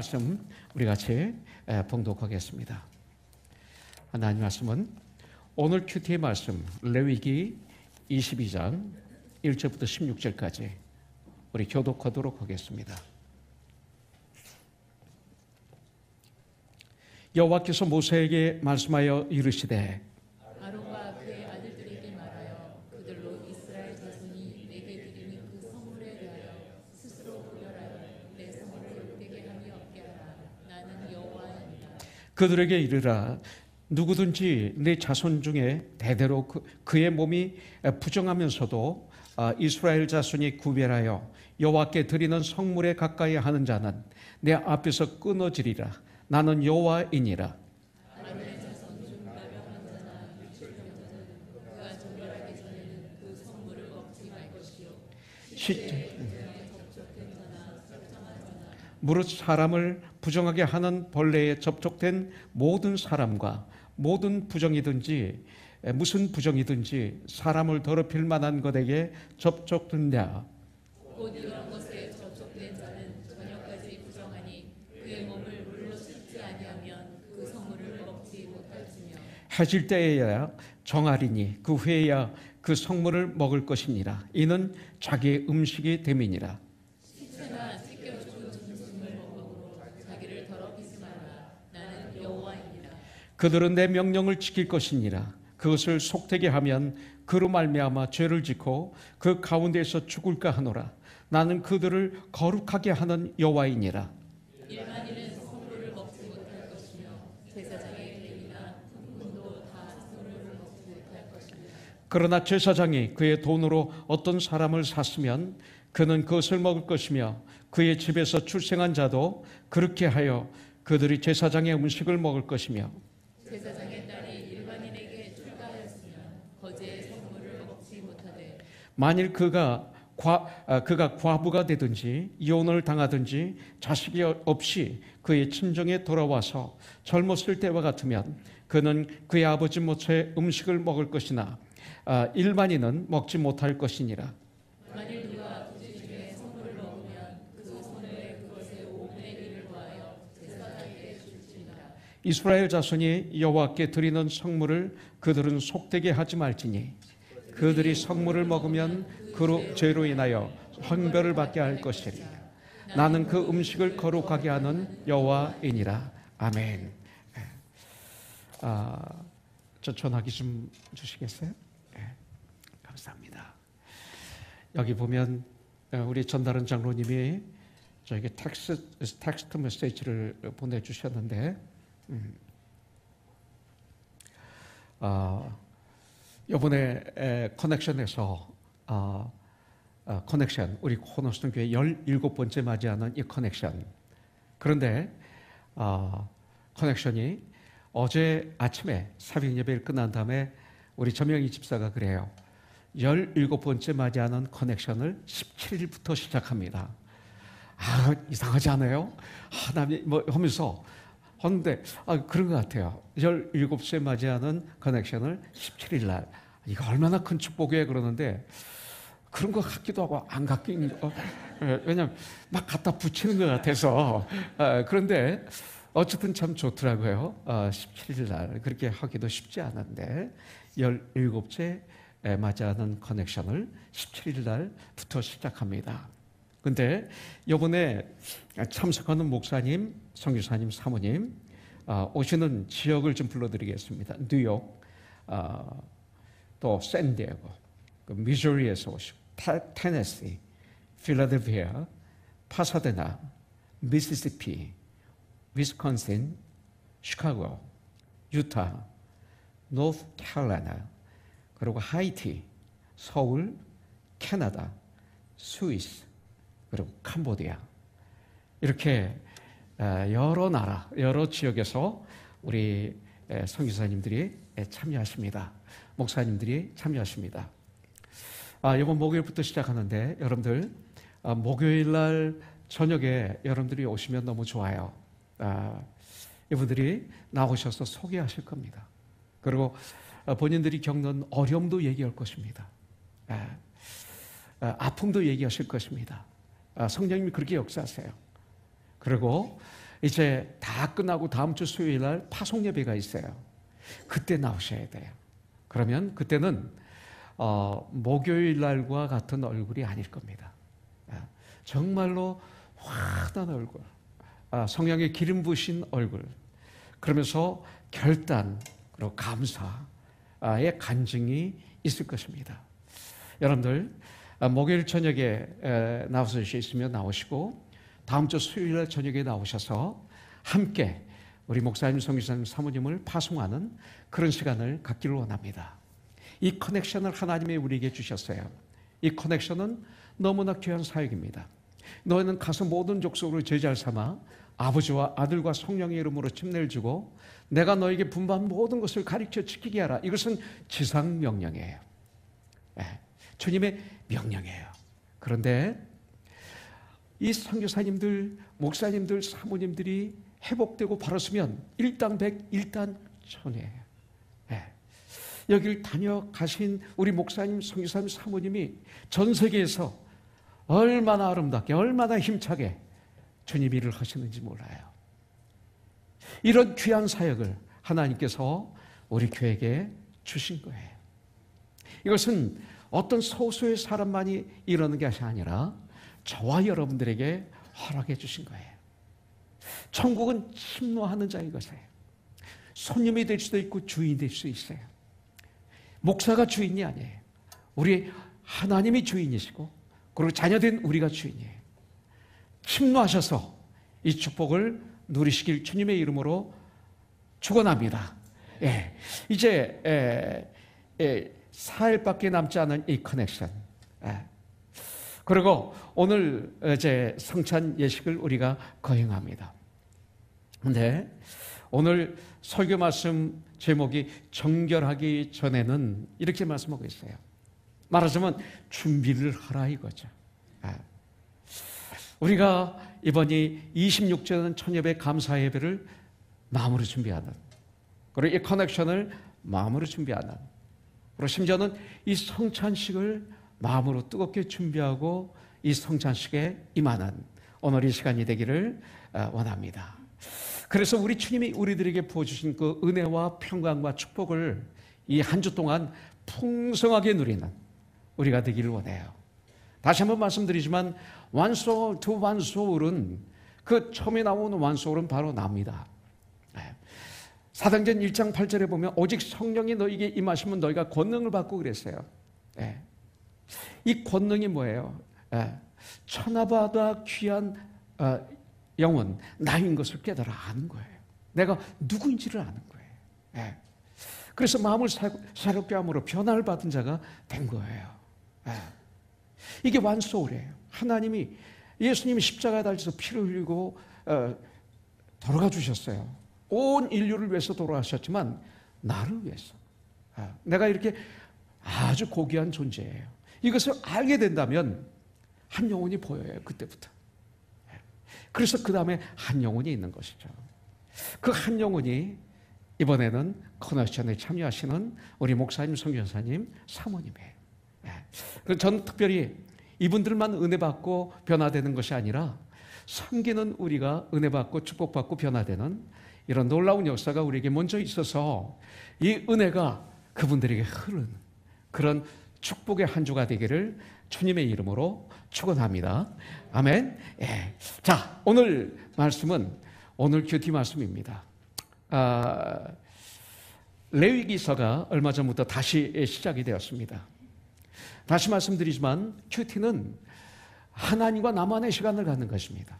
말씀 우리 같이 봉독하겠습니다. 하나님 말씀은 오늘 큐티의 말씀 레위기 22장 1절부터 16절까지 우리 교독하도록 하겠습니다. 여호와께서 모세에게 말씀하여 이르시되 아론과 그의 아들들에게 말하여 그들로 이스라엘 자손이 내게 드리는 그 성물에 대하여 스스로 구별하여 내 성물을 욕되게 함이 없게 하라. 나는 여호와이니라. 그들에게 이르라. 누구든지 내 자손 중에 대대로 그의 몸이 부정하면서도 이스라엘 자손이 구별하여 여호와께 드리는 성물에 가까이 하는 자는 내 앞에서 끊어지리라. 나는 여호와이니라. 아론의 자손 중 나병한 자나 율법자는 그가 정결하기 전에는 그 성물을 먹지 말 것이요. 접촉된 자나 섭정한 자나 무릇 사람을 부정하게 하는 벌레에 접촉된 모든 사람과 모든 부정이든지 무슨 부정이든지 사람을 더럽힐 만한 것에게 접촉된다. 곧 이런 것에 접촉된 자는 저녁까지 부정하니 그의 몸을 물로 씻지 아니하면 그 성물을 먹지 못할지며 해질 때에야 정하리니 그 후에야 그 성물을 먹을 것이니라. 이는 자기의 음식이 됨이니라. 시체나 찢겨 죽은 짐승을 먹음으로 자기를 더럽히지 말라. 나는 여호와이니라. 그들은 내 명령을 지킬 것이니라. 그것을 속되게 하면 그로 말미암아 죄를 짓고 그 가운데에서 죽을까 하노라. 나는 그들을 거룩하게 하는 여호와이니라. 일반인은 성물을 먹지 못할 것이며 제사장의 뱀이나 흠꾼도 다 성물을 먹지 못할 것이며 그러나 제사장이 그의 돈으로 어떤 사람을 샀으면 그는 그것을 먹을 것이며 그의 집에서 출생한 자도 그렇게 하여 그들이 제사장의 음식을 먹을 것이며 제사장의 딸이 일반인에게 출가하였으면 거제의 성물을 먹지 못하되 만일 그가 과부가 되든지 이혼을 당하든지 자식이 없이 그의 친정에 돌아와서 젊었을 때와 같으면 그는 그의 아버지 모처의 음식을 먹을 것이나 일반인은 먹지 못할 것이니라. 만일 누가 그 중에 성물을 먹으면 그 손에 그것의 5분의 1을 더하여 제사장에게 줄지니라. 이스라엘 자손이 여호와께 드리는 성물을 그들은 속되게 하지 말지니 그들이 성물을 먹으면 그 죄로 인하여 형벌을 받게 할 것이리라. 나는 그 음식을 거룩하게 하는 여호와이니라. 아멘. 저 전화기 좀 주시겠어요? 네, 감사합니다. 여기 보면 우리 전다른 장로님이 저에게 텍스트 메시지를 보내주셨는데 이번에 커넥션에서 커넥션 우리 코너스톤 교회 17번째 맞이하는 이 커넥션. 그런데 커넥션이 어제 아침에 새벽 예배를 끝난 다음에 우리 전명희 집사가 그래요. 17번째 맞이하는 커넥션을 17일부터 시작합니다. 이상하지 않아요? 하나님 뭐 하면서 하는데 그런 것 같아요. 17세 맞이하는 커넥션을 17일 날 이거 얼마나 큰 축복이에요 그러는데 그런 것 같기도 하고 안 같긴 왜냐면 막 갖다 붙이는 것 같아서 그런데 어쨌든 참 좋더라고요. 17일 날 그렇게 하기도 쉽지 않은데 17째 맞이하는 커넥션을 17일 날부터 시작합니다. 근데 이번에 참석하는 목사님, 선교사님, 사모님 오시는 지역을 좀 불러드리겠습니다. 뉴욕, 또 샌디에고, 미주리에서 오시고, 테네시, 필라델피아, 파사데나, 미시시피, 위스콘신, 시카고, 유타, 노스 캐롤라이나, 그리고 하이티, 서울, 캐나다, 스위스, 그리고 캄보디아 이렇게 여러 나라, 여러 지역에서 우리 선교사님들이 참여하십니다. 목사님들이 참여하십니다. 이번 목요일부터 시작하는데 여러분들 목요일 날 저녁에 여러분들이 오시면 너무 좋아요. 이분들이 나오셔서 소개하실 겁니다. 그리고 본인들이 겪는 어려움도 얘기할 것입니다. 아픔도 얘기하실 것입니다. 성령님이 그렇게 역사하세요. 그리고 이제 다 끝나고 다음 주 수요일 날 파송 예배가 있어요. 그때 나오셔야 돼요. 그러면 그때는 목요일 날과 같은 얼굴이 아닐 겁니다. 정말로 환한 얼굴, 성령의 기름 부으신 얼굴, 그러면서 결단 그리고 감사의 간증이 있을 것입니다. 여러분들 목요일 저녁에 나오실 수 있으면 나오시고 다음 주 수요일 날 저녁에 나오셔서 함께 우리 목사님, 성교사님, 사모님을 파송하는 그런 시간을 갖기를 원합니다. 이 커넥션을 하나님이 우리에게 주셨어요. 이 커넥션은 너무나 귀한 사역입니다. 너희는 가서 모든 족속으로 제자를 삼아 아버지와 아들과 성령의 이름으로 침례를 주고 내가 너에게 분부한 모든 것을 가르쳐 지키게 하라. 이것은 지상 명령이에요. 주님의 명령이에요. 그런데 이 선교사님들, 목사님들, 사모님들이 회복되고 바로 서면 일당백, 일단천이에요. 여기를 다녀가신 우리 목사님, 선교사님, 사모님이 전 세계에서 얼마나 아름답게, 얼마나 힘차게 주님 일을 하시는지 몰라요. 이런 귀한 사역을 하나님께서 우리 교회에게 주신 거예요. 이것은 어떤 소수의 사람만이 이러는 것이 아니라 저와 여러분들에게 허락해 주신 거예요. 천국은 침노하는 자의 것이에요. 손님이 될 수도 있고 주인이 될 수 있어요. 목사가 주인이 아니에요. 우리 하나님이 주인이시고 그리고 자녀된 우리가 주인이에요. 침노하셔서 이 축복을 누리시길 주님의 이름으로 축원합니다. 이제 4일밖에 남지 않은 이 커넥션. 그리고 오늘 이제 성찬 예식을 우리가 거행합니다. 그런데 오늘 설교 말씀 제목이 정결하기 전에는 이렇게 말씀하고 있어요. 말하자면 준비를 하라 이거죠. 우리가 이번이 26주년 천예배 감사 예배를 마음으로 준비하는, 그리고 이 커넥션을 마음으로 준비하는, 그리고 심지어는 이 성찬식을 마음으로 뜨겁게 준비하고 이 성찬식에 임하는 오늘 이 시간이 되기를 원합니다. 그래서 우리 주님이 우리들에게 부어주신 그 은혜와 평강과 축복을 이 한 주 동안 풍성하게 누리는 우리가 되기를 원해요. 다시 한번 말씀드리지만 one soul to one soul은 그 처음에 나오는 one soul은 바로 나입니다. 사도행전 1장 8절에 보면 오직 성령이 너에게 임하시면 너희가 권능을 받고 그랬어요. 이 권능이 뭐예요? 천하보다 귀한 영혼, 나인 것을 깨달아 아는 거예요. 내가 누구인지를 아는 거예요. 그래서 마음을 새롭게 함으로 변화를 받은 자가 된 거예요. 이게 완소울이에요. 하나님이, 예수님이 십자가에 달려서 피를 흘리고 돌아가 주셨어요. 온 인류를 위해서 돌아가셨지만 나를 위해서. 내가 이렇게 아주 고귀한 존재예요. 이것을 알게 된다면 한 영혼이 보여요. 그때부터. 그래서 그 다음에 한 영혼이 있는 것이죠. 그 한 영혼이 이번에는 커넥션에 참여하시는 우리 목사님, 선교사님, 사모님이에요. 저는 특별히 이분들만 은혜 받고 변화되는 것이 아니라 섬기는 우리가 은혜 받고 축복받고 변화되는 이런 놀라운 역사가 우리에게 먼저 있어서 이 은혜가 그분들에게 흐르는 그런 축복의 한 주가 되기를 주님의 이름으로 축원합니다. 아멘. 자, 오늘 말씀은 오늘 큐티 말씀입니다. 레위기서가 얼마 전부터 다시 시작이 되었습니다. 다시 말씀드리지만 큐티는 하나님과 나만의 시간을 갖는 것입니다.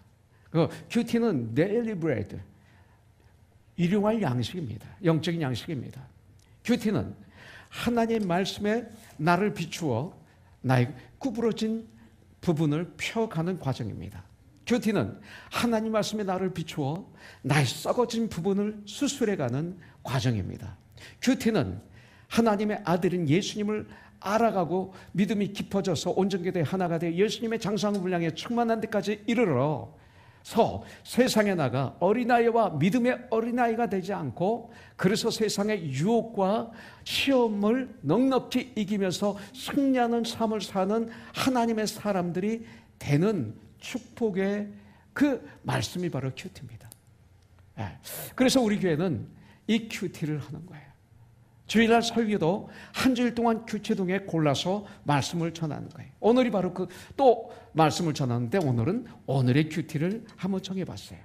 큐티는 daily bread, 일용할 양식입니다. 영적인 양식입니다. 큐티는 하나님의 말씀에 나를 비추어 나의 구부러진 부분을 펴가는 과정입니다. 큐티는 하나님 말씀에 나를 비추어 나의 썩어진 부분을 수술해가는 과정입니다. 큐티는 하나님의 아들인 예수님을 알아가고 믿음이 깊어져서 온전케 하나가 되어 예수님의 장성을 향해 충만한 데까지 이르러서 세상에 나가 어린아이와 믿음의 어린아이가 되지 않고 그래서 세상의 유혹과 시험을 넉넉히 이기면서 승리하는 삶을 사는 하나님의 사람들이 되는 축복의 그 말씀이 바로 큐티입니다. 그래서 우리 교회는 이 큐티를 하는 거예요. 주일날 설교도 한 주일 동안 규칙동에 골라서 말씀을 전하는 거예요. 오늘이 바로 또 말씀을 전하는데 오늘은 오늘의 큐티를 한번 정해봤어요.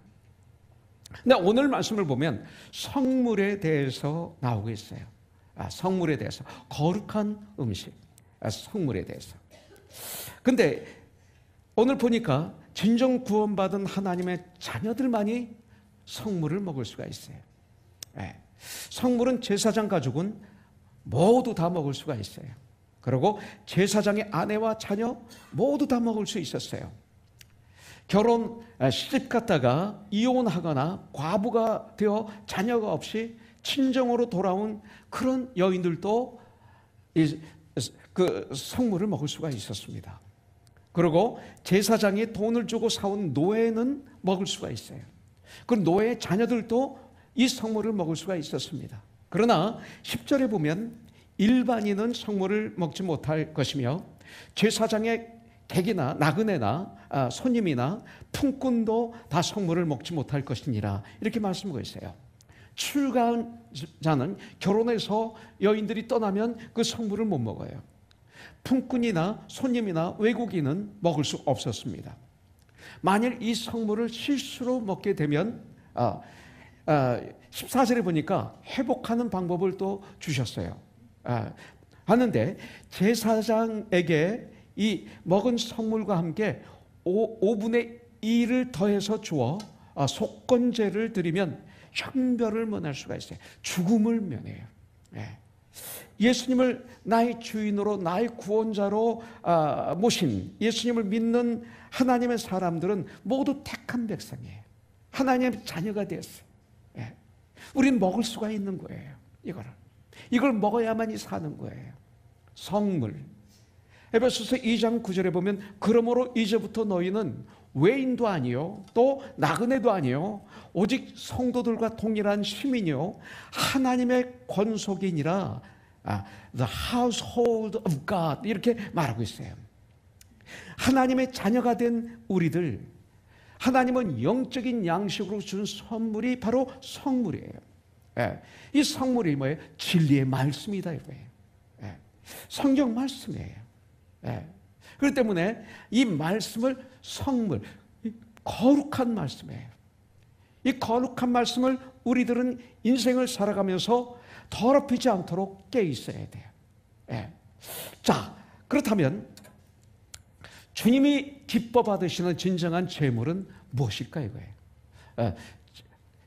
근데 오늘 말씀을 보면 성물에 대해서 나오고 있어요. 성물에 대해서, 거룩한 음식, 성물에 대해서. 근데 오늘 보니까 진정 구원받은 하나님의 자녀들만이 성물을 먹을 수가 있어요. 성물은 제사장 가족은 모두 다 먹을 수가 있어요. 그리고 제사장의 아내와 자녀 모두 다 먹을 수 있었어요. 시집 갔다가 이혼하거나 과부가 되어 자녀가 없이 친정으로 돌아온 그런 여인들도 그 성물을 먹을 수가 있었습니다. 그리고 제사장이 돈을 주고 사온 노예는 먹을 수가 있어요. 그 노예의 자녀들도 이 성물을 먹을 수가 있었습니다. 그러나 10절에 보면 일반인은 성물을 먹지 못할 것이며 제사장의 객이나 나그네나 손님이나 품꾼도 다 성물을 먹지 못할 것이니라, 이렇게 말씀하고 있어요. 출가한 자는 결혼해서 여인들이 떠나면 그 성물을 못 먹어요. 품꾼이나 손님이나 외국인은 먹을 수 없었습니다. 만일 이 성물을 실수로 먹게 되면 14절에 보니까 회복하는 방법을 또 주셨어요. 하는데 제사장에게 이 먹은 성물과 함께 5분의 1을 더해서 주어 속건제를 드리면 형별을 면할 수가 있어요. 죽음을 면해요. 예수님을 나의 주인으로, 나의 구원자로 모신 예수님을 믿는 하나님의 사람들은 모두 택한 백성이에요. 하나님의 자녀가 되었어요. 우린 먹을 수가 있는 거예요. 이걸 먹어야만이 사는 거예요. 성물. 에베소서 2장 9절에 보면 그러므로 이제부터 너희는 외인도 아니요 또 나그네도 아니요 오직 성도들과 동일한 시민이요 하나님의 권속이니라, the household of God, 이렇게 말하고 있어요. 하나님의 자녀가 된 우리들, 하나님은 영적인 양식으로 준 선물이 바로 성물이에요. 이 성물이 뭐예요? 진리의 말씀이다 이거예요. 성경 말씀이에요. 그렇기 때문에 이 말씀을 성물, 거룩한 말씀이에요. 이 거룩한 말씀을 우리들은 인생을 살아가면서 더럽히지 않도록 깨 있어야 돼요. 자, 그렇다면 주님이 기뻐 받으시는 진정한 재물은 무엇일까 이거예요.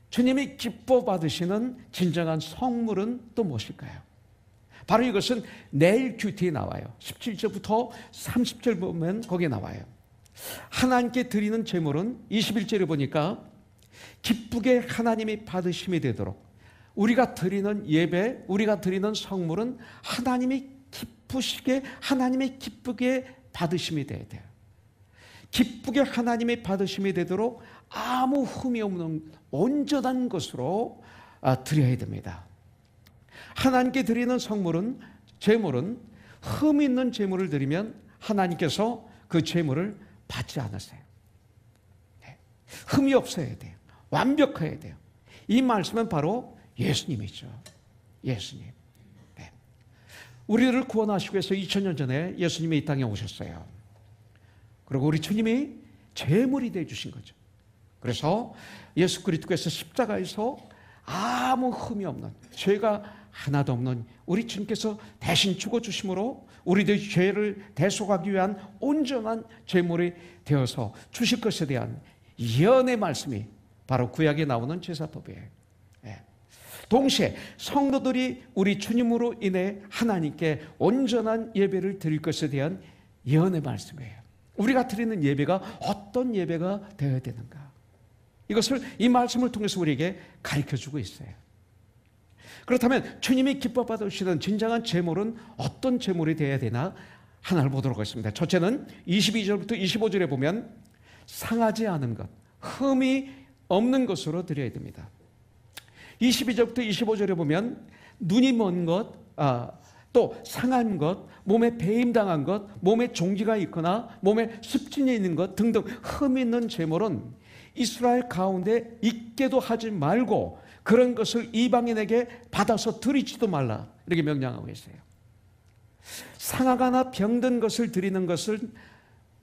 주님이 기뻐 받으시는 진정한 성물은 또 무엇일까요? 바로 이것은 내일 큐티에 나와요. 17절부터 30절 보면 거기에 나와요. 하나님께 드리는 제물은 21절에 보니까 기쁘게 하나님이 받으심이 되도록, 우리가 드리는 예배, 우리가 드리는 성물은 하나님이 기쁘시게, 하나님이 기쁘게 받으심이 돼야 돼요. 기쁘게 하나님이 받으심이 되도록 아무 흠이 없는 온전한 것으로 드려야 됩니다. 하나님께 드리는 성물은, 제물은 흠 있는 제물을 드리면 하나님께서 그 제물을 받지 않으세요. 흠이 없어야 돼요. 완벽해야 돼요. 이 말씀은 바로 예수님이죠. 예수님. 우리를 구원하시기 위해서 2000년 전에 예수님이 이 땅에 오셨어요. 그리고 우리 주님이 제물이 되어 주신 거죠. 그래서 예수 그리스도께서 십자가에서 아무 흠이 없는, 죄가 하나도 없는 우리 주님께서 대신 죽어주심으로 우리들의 죄를 대속하기 위한 온전한 제물이 되어서 주실 것에 대한 예언의 말씀이 바로 구약에 나오는 제사법이에요. 동시에 성도들이 우리 주님으로 인해 하나님께 온전한 예배를 드릴 것에 대한 예언의 말씀이에요. 우리가 드리는 예배가 어떤 예배가 되어야 되는가, 이것을 이 말씀을 통해서 우리에게 가르쳐주고 있어요. 그렇다면 주님이 기뻐 받으시는 진정한 제물은 어떤 제물이 되어야 되나 하나를 보도록 하겠습니다. 첫째는 22절부터 25절에 보면 상하지 않은 것, 흠이 없는 것으로 드려야 됩니다. 22절부터 25절에 보면 눈이 먼 것, 또 상한 것, 몸에 배임당한 것, 몸에 종기가 있거나 몸에 습진이 있는 것 등등 흠 있는 제물은 이스라엘 가운데 있게도 하지 말고 그런 것을 이방인에게 받아서 드리지도 말라, 이렇게 명령하고 있어요. 상하거나 병든 것을 드리는 것은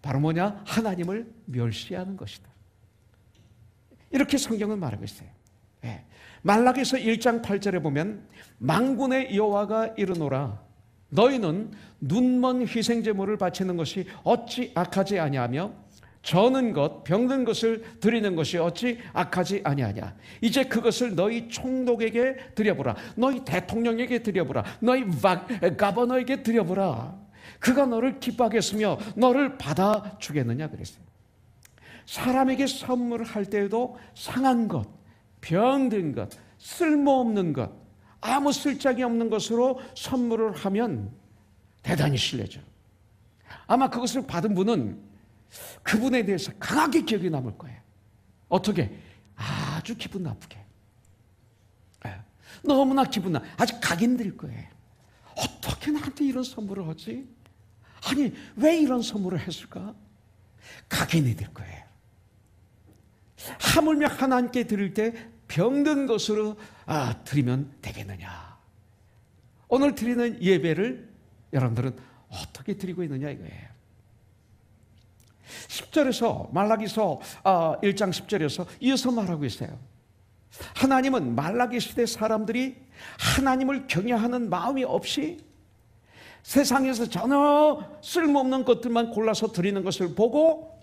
바로 뭐냐? 하나님을 멸시하는 것이다, 이렇게 성경은 말하고 있어요. 예. 말라기서 1장 8절에 보면 만군의 여호와가 이르노라, 너희는 눈먼 희생제물을 바치는 것이 어찌 악하지 아니하며 저는 것, 병든 것을 드리는 것이 어찌 악하지 아니하냐. 이제 그것을 너희 총독에게 드려보라, 너희 대통령에게 드려보라, 너희 가버너에게 드려보라. 그가 너를 기뻐하겠으며 너를 받아주겠느냐 그랬어요. 사람에게 선물할 때에도 상한 것, 병든 것, 쓸모없는 것, 아무 쓸데기 없는 것으로 선물을 하면 대단히 실례죠. 아마 그것을 받은 분은 그분에 대해서 강하게 기억이 남을 거예요. 어떻게? 아주 기분 나쁘게. 너무나 기분 아주 각인될 거예요. 어떻게 나한테 이런 선물을 하지? 아니, 왜 이런 선물을 했을까? 각인이 될 거예요. 하물며 하나님께 드릴 때 병든 것으로 드리면 되겠느냐. 오늘 드리는 예배를 여러분들은 어떻게 드리고 있느냐 이거예요. 10절에서 말라기서 1장 10절에서 이어서 말하고 있어요. 하나님은 말라기 시대 사람들이 하나님을 경외하는 마음이 없이 세상에서 전혀 쓸모없는 것들만 골라서 드리는 것을 보고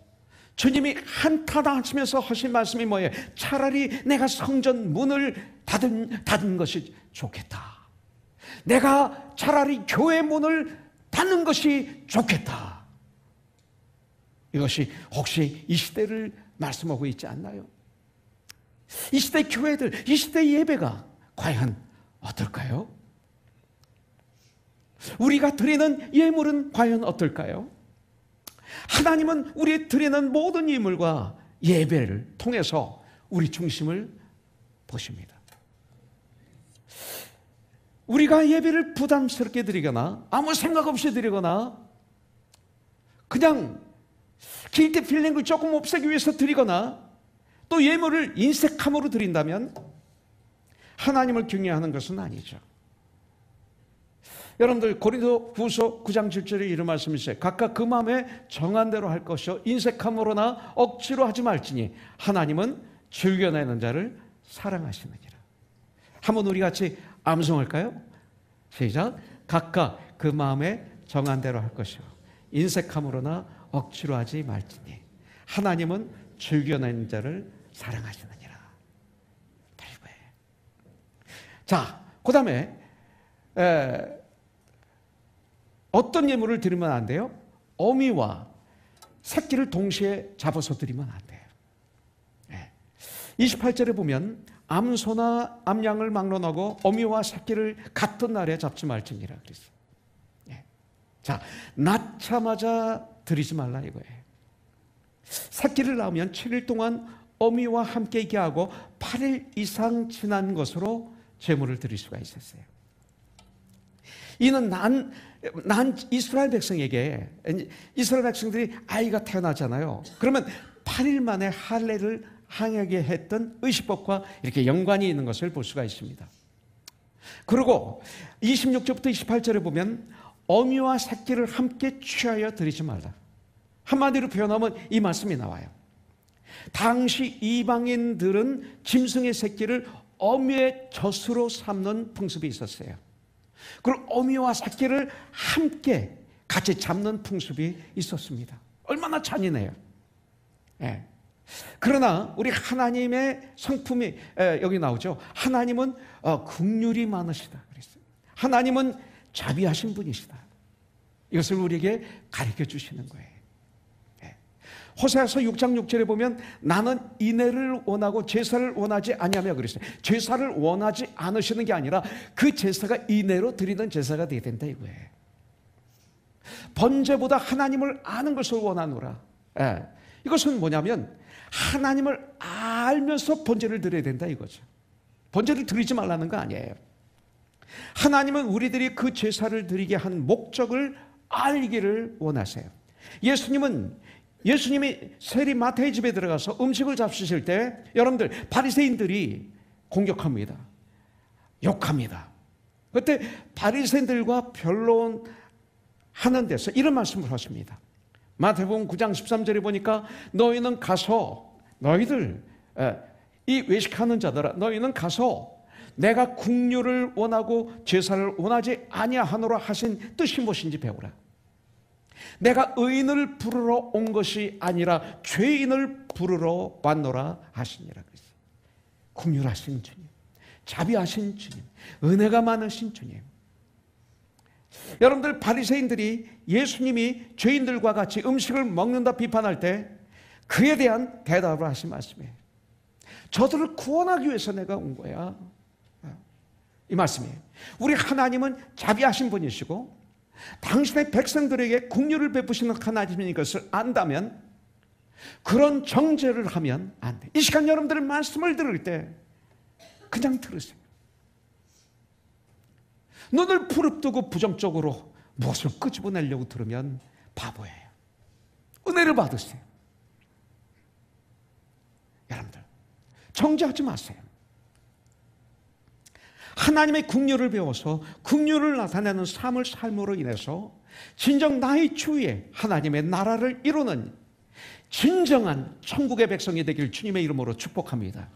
주님이 한탄 하시면서 하신 말씀이 뭐예요? 차라리 내가 성전 문을 닫은 것이 좋겠다. 내가 차라리 교회 문을 닫는 것이 좋겠다. 이것이 혹시 이 시대를 말씀하고 있지 않나요? 이 시대 교회들, 이 시대 예배가 과연 어떨까요? 우리가 드리는 예물은 과연 어떨까요? 하나님은 우리 드리는 모든 예물과 예배를 통해서 우리 중심을 보십니다. 우리가 예배를 부담스럽게 드리거나 아무 생각 없이 드리거나 그냥 길게 필린 걸 조금 없애기 위해서 드리거나 또 예물을 인색함으로 드린다면 하나님을 경외하는 것은 아니죠. 여러분들 고린도후서 9장 7절에 이런 말씀이 있어요. 각각 그 마음에 정한 대로 할 것이요 인색함으로나 억지로 하지 말지니 하나님은 즐겨내는 자를 사랑하시느니라. 한번 우리 같이 암송할까요? 시작. 각각 그 마음에 정한 대로 할 것이요 인색함으로나 억지로 하지 말지니 하나님은 즐겨내는 자를 사랑하시느니라. 자, 그 다음에 어떤 예물을 드리면 안 돼요? 어미와 새끼를 동시에 잡아서 드리면 안 돼요. 28절에 보면 암소나 암양을 막론하고 어미와 새끼를 같은 날에 잡지 말지니라 그랬어요. 자, 낳자마자 드리지 말라 이거예요. 새끼를 낳으면 7일 동안 어미와 함께 있게 하고 8일 이상 지난 것으로 제물을 드릴 수가 있었어요. 이는 난 이스라엘 백성에게, 이스라엘 백성들이 아이가 태어나잖아요. 그러면 8일 만에 할례를 항하게 했던 의식법과 이렇게 연관이 있는 것을 볼 수가 있습니다. 그리고 26절부터 28절에 보면 어미와 새끼를 함께 취하여 드리지 말라. 한마디로 표현하면 이 말씀이 나와요. 당시 이방인들은 짐승의 새끼를 어미의 젖으로 삼는 풍습이 있었어요. 그리고 어미와 새끼를 함께 같이 잡는 풍습이 있었습니다. 얼마나 잔인해요. 그러나 우리 하나님의 성품이 여기 나오죠. 하나님은 긍휼이 많으시다 그랬어요. 하나님은 자비하신 분이시다. 이것을 우리에게 가르쳐 주시는 거예요. 호세아서 6장 6절에 보면 나는 인애를 원하고 제사를 원하지 아니하며 그랬어요. 제사를 원하지 않으시는 게 아니라 그 제사가 인애로 드리는 제사가 되어야 된다 이거예요. 번제보다 하나님을 아는 것을 원하노라. 이것은 뭐냐면 하나님을 알면서 번제를 드려야 된다 이거죠. 번제를 드리지 말라는 거 아니에요. 하나님은 우리들이 그 제사를 드리게 한 목적을 알기를 원하세요. 예수님은 예수님이 세리 마태의 집에 들어가서 음식을 잡수실 때 여러분들 바리새인들이 공격합니다. 욕합니다. 그때 바리새인들과 변론하는 데서 이런 말씀을 하십니다. 마태복음 9장 13절에 보니까 너희는 가서 너희들 이 외식하는 자들아 너희는 가서 내가 긍휼을 원하고 제사를 원하지 아니하노라 하신 뜻이 무엇인지 배우라. 내가 의인을 부르러 온 것이 아니라 죄인을 부르러 왔노라 하시니라 그랬어요. 긍휼하신 주님, 자비하신 주님, 은혜가 많으신 주님. 여러분들 바리새인들이 예수님이 죄인들과 같이 음식을 먹는다 비판할 때 그에 대한 대답을 하신 말씀이에요. 저들을 구원하기 위해서 내가 온 거야. 이 말씀이에요. 우리 하나님은 자비하신 분이시고 당신의 백성들에게 긍휼을 베푸시는 하나님인 것을 안다면 그런 정죄를 하면 안 돼. 이 시간 여러분들 말씀을 들을 때 그냥 들으세요. 눈을 부릅뜨고 부정적으로 무엇을 끄집어내려고 들으면 바보예요. 은혜를 받으세요. 여러분들 정죄하지 마세요. 하나님의 긍휼을 배워서 긍휼을 나타내는 삶을 삶으로 인해서 진정 나의 주위에 하나님의 나라를 이루는 진정한 천국의 백성이 되길 주님의 이름으로 축복합니다.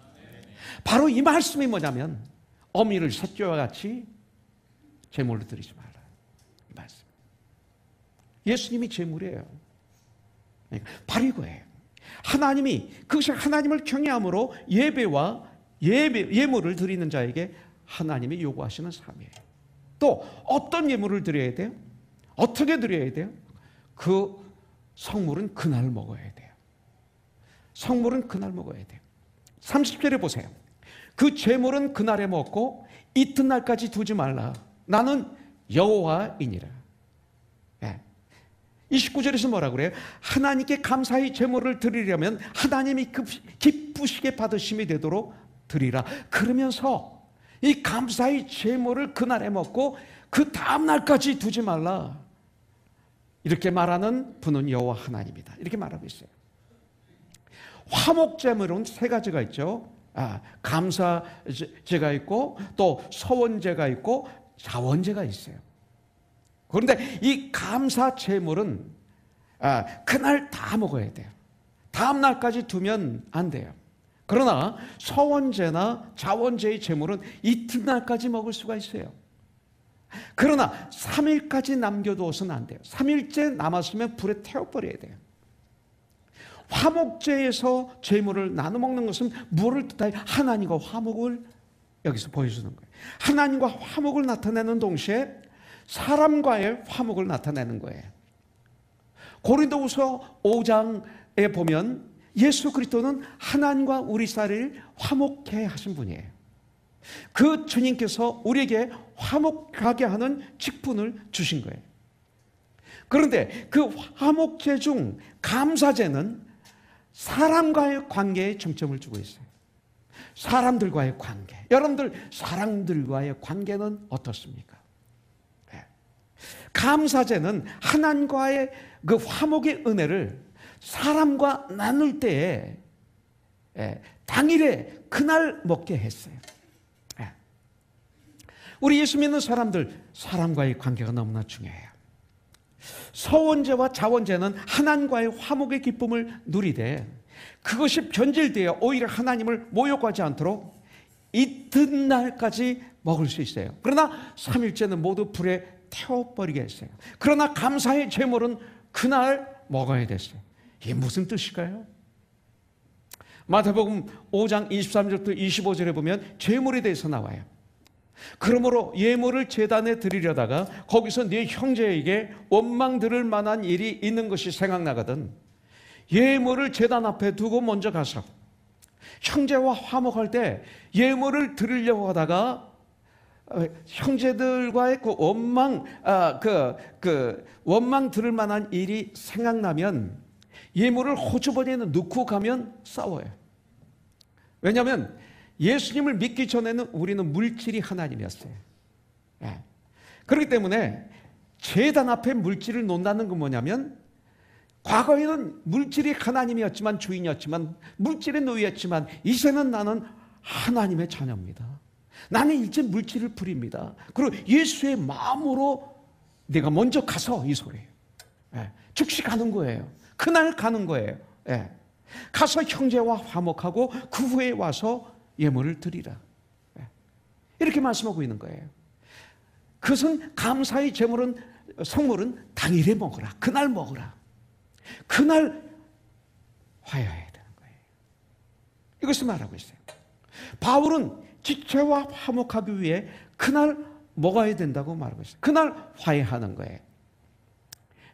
바로 이 말씀이 뭐냐면 어미를 새끼와 같이 제물로 드리지 말라. 이 말씀. 예수님이 제물이에요. 바로 이거예요. 하나님이 그것이 하나님을 경외함으로 예배와 예물을 드리는 자에게 하나님이 요구하시는 삶이에요. 또 어떤 예물을 드려야 돼요? 어떻게 드려야 돼요? 그 성물은 그날 먹어야 돼요. 성물은 그날 먹어야 돼요. 30절에 보세요. 그 제물은 그날에 먹고 이튿날까지 두지 말라. 나는 여호와이니라. 29절에서 뭐라 그래요? 하나님께 감사의 제물을 드리려면 하나님이 기쁘시게 받으심이 되도록 드리라. 그러면서 이 감사의 제물을 그날에 먹고 그 다음날까지 두지 말라. 이렇게 말하는 분은 여호와 하나님이다. 이렇게 말하고 있어요. 화목제물은 세 가지가 있죠. 감사제가 있고 또 서원제가 있고 자원제가 있어요. 그런데 이 감사제물은 그날 다 먹어야 돼요. 다음 날까지 두면 안 돼요. 그러나 서원제나 자원제의 제물은 이튿날까지 먹을 수가 있어요. 그러나 3일까지 남겨두어서는 안 돼요. 3일째 남았으면 불에 태워버려야 돼요. 화목제에서 제물을 나눠 먹는 것은 뭐를 뜻하여 하나님과 화목을 여기서 보여주는 거예요. 하나님과 화목을 나타내는 동시에 사람과의 화목을 나타내는 거예요. 고린도후서 5장에 보면 예수 그리스도는 하나님과 우리 사이를 화목케 하신 분이에요. 그 주님께서 우리에게 화목하게 하는 직분을 주신 거예요. 그런데 그 화목제 중 감사제는 사람과의 관계에 중점을 주고 있어요. 사람들과의 관계. 여러분들 사람들과의 관계는 어떻습니까? 감사제는 하나님과의 그 화목의 은혜를 사람과 나눌 때에 당일에 그날 먹게 했어요. 우리 예수 믿는 사람들 사람과의 관계가 너무나 중요해요. 서원제와 자원제는 하나님과의 화목의 기쁨을 누리되 그것이 변질되어 오히려 하나님을 모욕하지 않도록 이튿날까지 먹을 수 있어요. 그러나 3일째는 모두 불에 태워버리게 했어요. 그러나 감사의 제물은 그날 먹어야 됐어요. 이게 무슨 뜻일까요? 마태복음 5장 23절부터 25절에 보면 제물에 대해서 나와요. 그러므로 예물을 제단에 드리려다가 거기서 네 형제에게 원망 들을 만한 일이 있는 것이 생각나거든 예물을 제단 앞에 두고 먼저 가서 형제와 화목할 때 예물을 드리려고 하다가 형제들과의 그 원망 들을 만한 일이 생각나면 예물을 호주머니에 넣고 가면 싸워요. 왜냐하면 예수님을 믿기 전에는 우리는 물질이 하나님이었어요. 그렇기 때문에 제단 앞에 물질을 놓는다는 건 뭐냐면 과거에는 물질이 하나님이었지만, 주인이었지만, 물질의 노예였지만, 이제는 나는 하나님의 자녀입니다. 나는 이제 물질을 부립니다. 그리고 예수의 마음으로 내가 먼저 가서, 이 소리예요. 즉시 가는 거예요. 그날 가는 거예요. 가서 형제와 화목하고 그 후에 와서 예물을 드리라. 이렇게 말씀하고 있는 거예요. 그것은 감사의 제물은, 성물은 당일에 먹으라. 그날 먹으라. 그날 화해해야 되는 거예요. 이것을 말하고 있어요. 바울은 지체와 화목하기 위해 그날 먹어야 된다고 말하고 있어요. 그날 화해하는 거예요.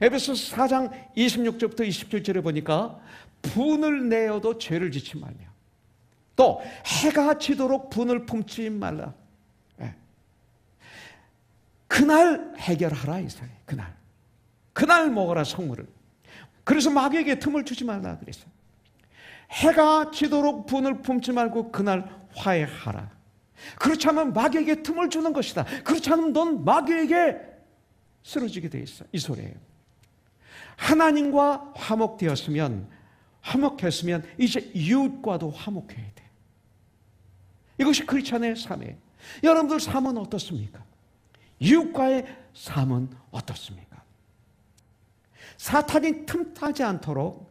에베소서 4장 26절부터 27절에 보니까 분을 내어도 죄를 짓지 말며, 또 해가 지도록 분을 품지 말라. 그날 해결하라, 이사야. 그날 먹어라, 성물을. 그래서 마귀에게 틈을 주지 말라 그랬어요. 해가 지도록 분을 품지 말고 그날 화해하라. 그렇지 않으면 마귀에게 틈을 주는 것이다. 그렇지 않으면 넌 마귀에게 쓰러지게 돼 있어. 이 소리예요. 하나님과 화목했으면 이제 이웃과도 화목해야 돼. 이것이 크리스찬의 삶이에요. 여러분들 삶은 어떻습니까? 이웃과의 삶은 어떻습니까? 사탄이 틈타지 않도록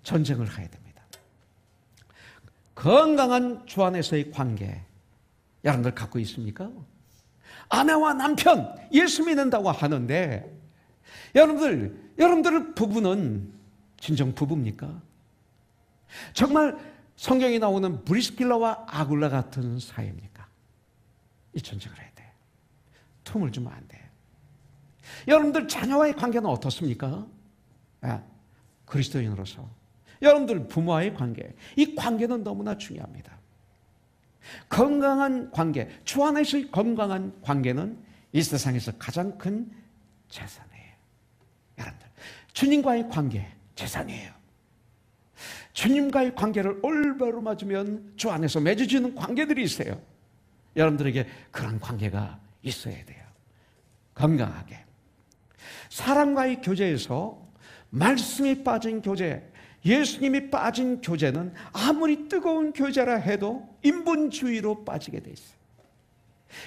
전쟁을 해야 됩니다. 건강한 주 안에서의 관계, 여러분들 갖고 있습니까? 아내와 남편, 예수 믿는다고 하는데, 여러분들 부부는 진정 부부입니까? 정말 성경에 나오는 브리스길라와 아굴라 같은 사이입니까? 이 전쟁을 해야 돼. 틈을 주면 안 돼. 여러분들 자녀와의 관계는 어떻습니까? 그리스도인으로서 여러분들 부모와의 관계, 이 관계는 너무나 중요합니다. 건강한 관계, 주 안에서의 건강한 관계는 이 세상에서 가장 큰 재산이에요. 여러분들 주님과의 관계, 재산이에요. 주님과의 관계를 올바로 맞으면 주 안에서 맺어지는 관계들이 있어요. 여러분들에게 그런 관계가 있어야 돼요. 건강하게. 사랑과의 교제에서 말씀이 빠진 교제, 예수님이 빠진 교제는 아무리 뜨거운 교제라 해도 인본주의로 빠지게 돼 있어요.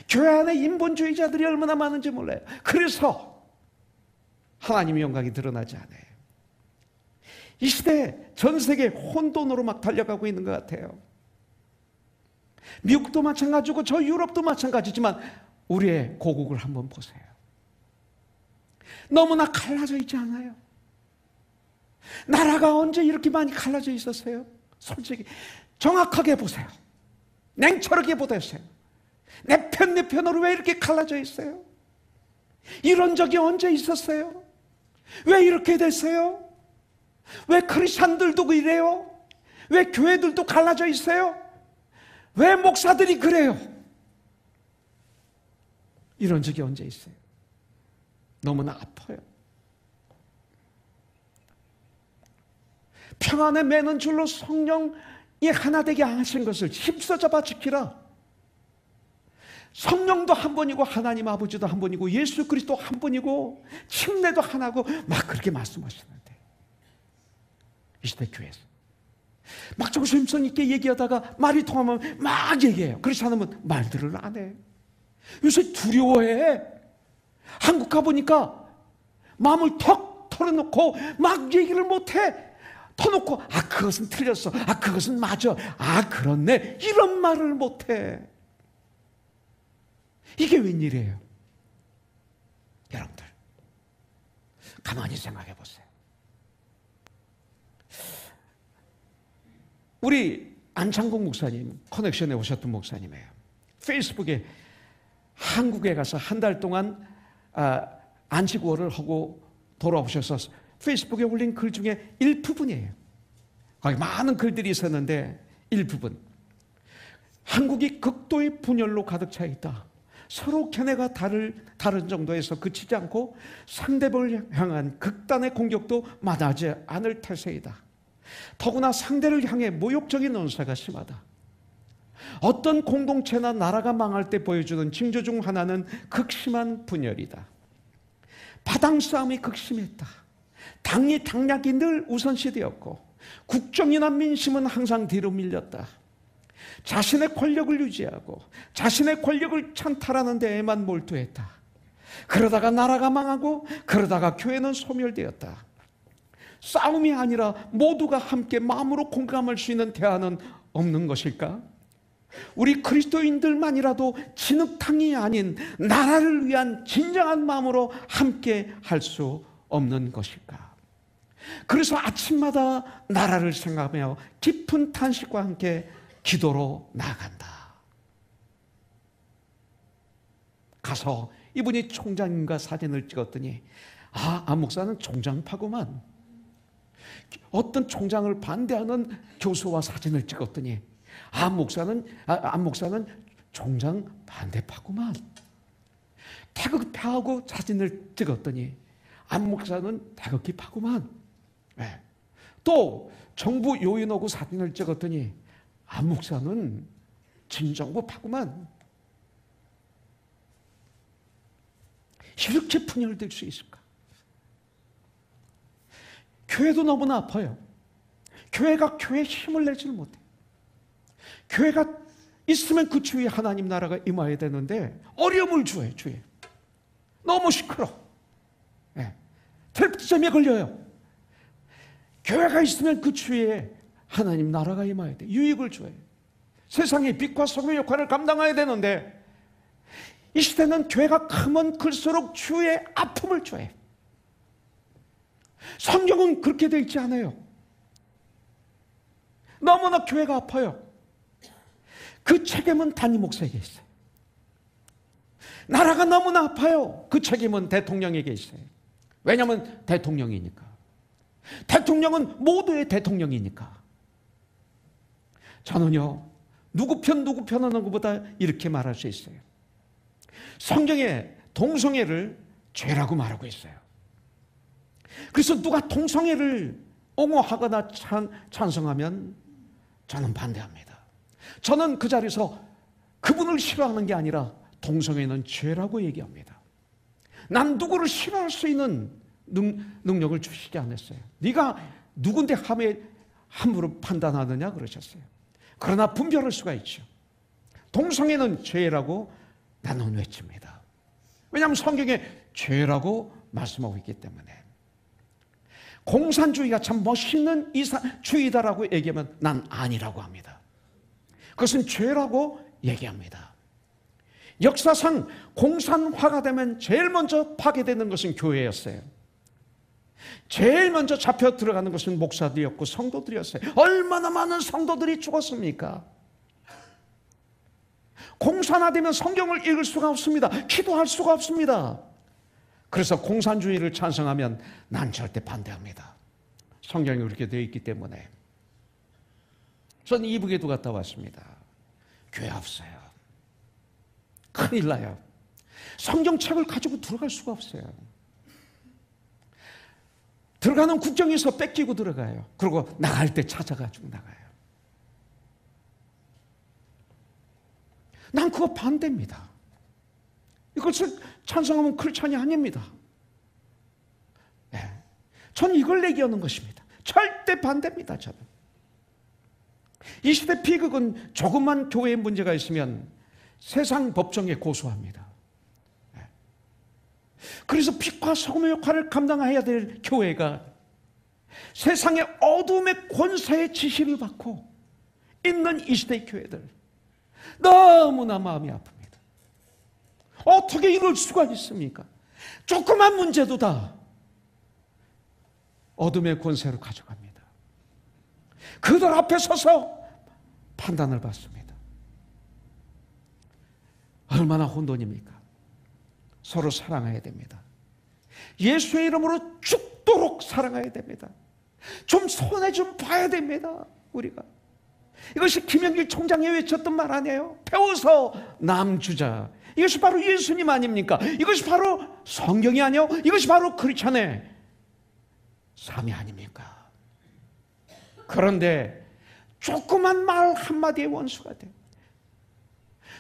교회 안에 인본주의자들이 얼마나 많은지 몰라요. 그래서 하나님의 영광이 드러나지 않아요. 이 시대에 전 세계 혼돈으로 막 달려가고 있는 것 같아요. 미국도 마찬가지고 저 유럽도 마찬가지지만 우리의 고국을 한번 보세요. 너무나 갈라져 있지 않아요? 나라가 언제 이렇게 많이 갈라져 있었어요? 솔직히 정확하게 보세요. 냉철하게 보세요. 내 편으로 왜 이렇게 갈라져 있어요? 이런 적이 언제 있었어요? 왜 이렇게 됐어요? 왜 크리스찬들도 이래요? 왜 교회들도 갈라져 있어요? 왜 목사들이 그래요? 이런 적이 언제 있어요? 너무나 아파요. 평안에 매는 줄로 성령이 하나 되게 하신 것을 힘써 잡아 지키라. 성령도 한 분이고 하나님 아버지도 한 분이고 예수 그리스도 한 분이고 침례도 하나고 막 그렇게 말씀하시는데 이 시대 교회에서 막 조심성 있게 얘기하다가 말이 통하면 막 얘기해요. 그렇지 않으면 말들을 안 해. 요새 두려워해. 한국 가보니까 마음을 턱 털어놓고 막 얘기를 못해. 터놓고 그것은 틀렸어. 그것은 맞아. 그렇네. 이런 말을 못해. 이게 웬일이에요? 여러분들 가만히 생각해 보세요. 우리 안창국 목사님, 커넥션에 오셨던 목사님이에요. 페이스북에 한국에 가서 한 달 동안 안식월을 하고 돌아오셔서 페이스북에 올린 글 중에 일부분이에요. 거기 많은 글들이 있었는데 일부분. 한국이 극도의 분열로 가득 차 있다. 서로 견해가 다른 정도에서 그치지 않고 상대방을 향한 극단의 공격도 마다하지 않을 태세이다. 더구나 상대를 향해 모욕적인 언사가 심하다. 어떤 공동체나 나라가 망할 때 보여주는 징조 중 하나는 극심한 분열이다. 바당 싸움이 극심했다. 당락이 늘 우선시되었고 국정이나 민심은 항상 뒤로 밀렸다. 자신의 권력을 유지하고 자신의 권력을 찬탈하는 데에만 몰두했다. 그러다가 나라가 망하고 그러다가 교회는 소멸되었다. 싸움이 아니라 모두가 함께 마음으로 공감할 수 있는 대화는 없는 것일까? 우리 그리스도인들만이라도 진흙탕이 아닌 나라를 위한 진정한 마음으로 함께 할 수 없는 것일까? 그래서 아침마다 나라를 생각하며 깊은 탄식과 함께 기도로 나아간다. 가서 이분이 총장님과 사진을 찍었더니 안 목사는 총장파구만. 어떤 총장을 반대하는 교수와 사진을 찍었더니 안 목사는 총장 반대파구만. 태극파하고 사진을 찍었더니 안 목사는 태극기파구만. 네. 또 정부 요인하고 사진을 찍었더니 안 목사는 진정부파구만. 이렇게 분열될 수 있을까? 교회도 너무나 아파요. 교회가 교회에 힘을 내지를 못해. 교회가 있으면 그 주위에 하나님 나라가 임해야 되는데 어려움을 줘요. 주위에 너무 시끄러. 네. 텔레비전에 걸려요. 교회가 있으면 그 주위에 하나님 나라가 임해야 돼. 유익을 줘요. 세상의 빛과 소금의 역할을 감당해야 되는데 이 시대는 교회가 크면 클수록 주위에 아픔을 줘요. 성경은 그렇게 되어 있지 않아요. 너무나 교회가 아파요. 그 책임은 담임 목사에게 있어요. 나라가 너무나 아파요. 그 책임은 대통령에게 있어요. 왜냐하면 대통령이니까. 대통령은 모두의 대통령이니까. 저는요, 누구 편 하는 것보다 이렇게 말할 수 있어요. 성경에 동성애를 죄라고 말하고 있어요. 그래서 누가 동성애를 옹호하거나 찬성하면 저는 반대합니다. 저는 그 자리에서 그분을 싫어하는 게 아니라 동성애는 죄라고 얘기합니다. 난 누구를 싫어할 수 있는 능력을 주시지 않았어요. 네가 누군데 함부로 판단하느냐 그러셨어요. 그러나 분별할 수가 있죠. 동성애는 죄라고 나는 외칩니다. 왜냐하면 성경에 죄라고 말씀하고 있기 때문에. 공산주의가 참 멋있는 주의다라고 얘기하면 난 아니라고 합니다. 그것은 죄라고 얘기합니다. 역사상 공산화가 되면 제일 먼저 파괴되는 것은 교회였어요. 제일 먼저 잡혀 들어가는 것은 목사들이었고 성도들이었어요. 얼마나 많은 성도들이 죽었습니까? 공산화되면 성경을 읽을 수가 없습니다. 기도할 수가 없습니다. 그래서 공산주의를 찬성하면 난 절대 반대합니다. 성경이 그렇게 되어 있기 때문에. 저는 이북에도 갔다 왔습니다. 교회 없어요. 큰일 나요. 성경책을 가지고 들어갈 수가 없어요. 들어가는 국경에서 뺏기고 들어가요. 그리고 나갈 때 찾아가지고 나가요. 난 그거 반대입니다. 이것을 찬성하면 크리스찬이 아닙니다. 네. 저는 이걸 얘기하는 것입니다. 절대 반대입니다. 저는. 이 시대 비극은 조금만 교회에 문제가 있으면 세상 법정에 고소합니다. 네. 그래서 빛과 소금의 역할을 감당해야 될 교회가 세상의 어둠의 권세의 지시를 받고 있는 이 시대의 교회들, 너무나 마음이 아픕니다. 어떻게 이럴 수가 있습니까? 조그만 문제도 다 어둠의 권세로 가져갑니다. 그들 앞에 서서 판단을 받습니다. 얼마나 혼돈입니까? 서로 사랑해야 됩니다. 예수의 이름으로 죽도록 사랑해야 됩니다. 좀 손해 좀 봐야 됩니다. 우리가. 이것이 김영길 총장이 외쳤던 말 아니에요? 배워서 남주자. 이것이 바로 예수님 아닙니까? 이것이 바로 성경이 아니요? 이것이 바로 크리스찬의 삶이 아닙니까? 그런데 조그만 말 한마디의 원수가 돼요.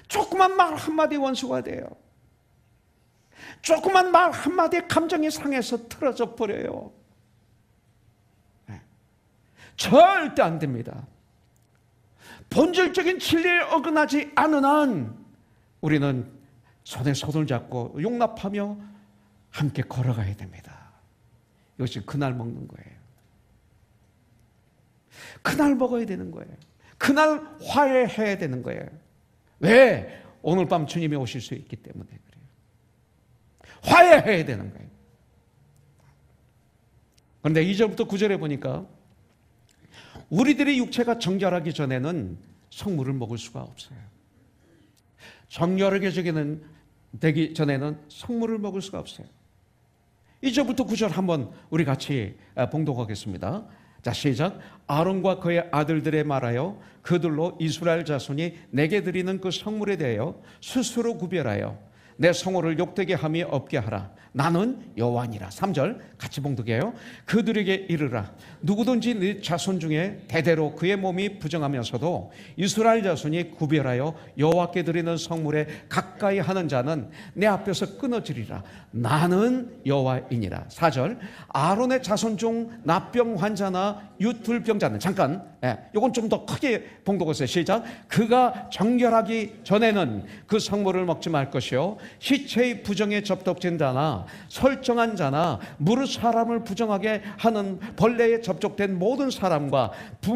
조그만 말 한마디의 원수가 돼요. 조그만 말 한마디의 감정에 상해서 틀어져 버려요. 절대 안 됩니다. 본질적인 진리에 어긋나지 않은 한 우리는 손에 손을 잡고 용납하며 함께 걸어가야 됩니다. 이것이 그날 먹는 거예요. 그날 먹어야 되는 거예요. 그날 화해해야 되는 거예요. 왜? 오늘 밤 주님이 오실 수 있기 때문에 그래요. 화해해야 되는 거예요. 그런데 2절부터 9절에 보니까 우리들의 육체가 정결하기 전에는 성물을 먹을 수가 없어요. 정결하게 되기 전에는 성물을 먹을 수가 없어요. 2절부터 9절 한번 우리 같이 봉독하겠습니다. 자, 시작. 아론과 그의 아들들에 말하여 그들로 이스라엘 자손이 내게 드리는 그 성물에 대하여 스스로 구별하여 내 성호를 욕되게 함이 없게 하라. 나는 여호와니라. 3절 같이 봉독해요. 그들에게 이르라. 누구든지 네 자손 중에 대대로 그의 몸이 부정하면서도 이스라엘 자손이 구별하여 여호와께 드리는 성물에 가까이 하는 자는 내 앞에서 끊어지리라. 나는 여호와이니라. 4절 아론의 자손 중 납병 환자나 유툴병자는 잠깐 이건 좀 더 크게 봉독하세요. 시작. 그가 정결하기 전에는 그 성물을 먹지 말 것이요 시체의 부정에 접촉된 자나 설정한 자나 무릇 사람을 부정하게 하는 벌레에 접촉된 모든 사람과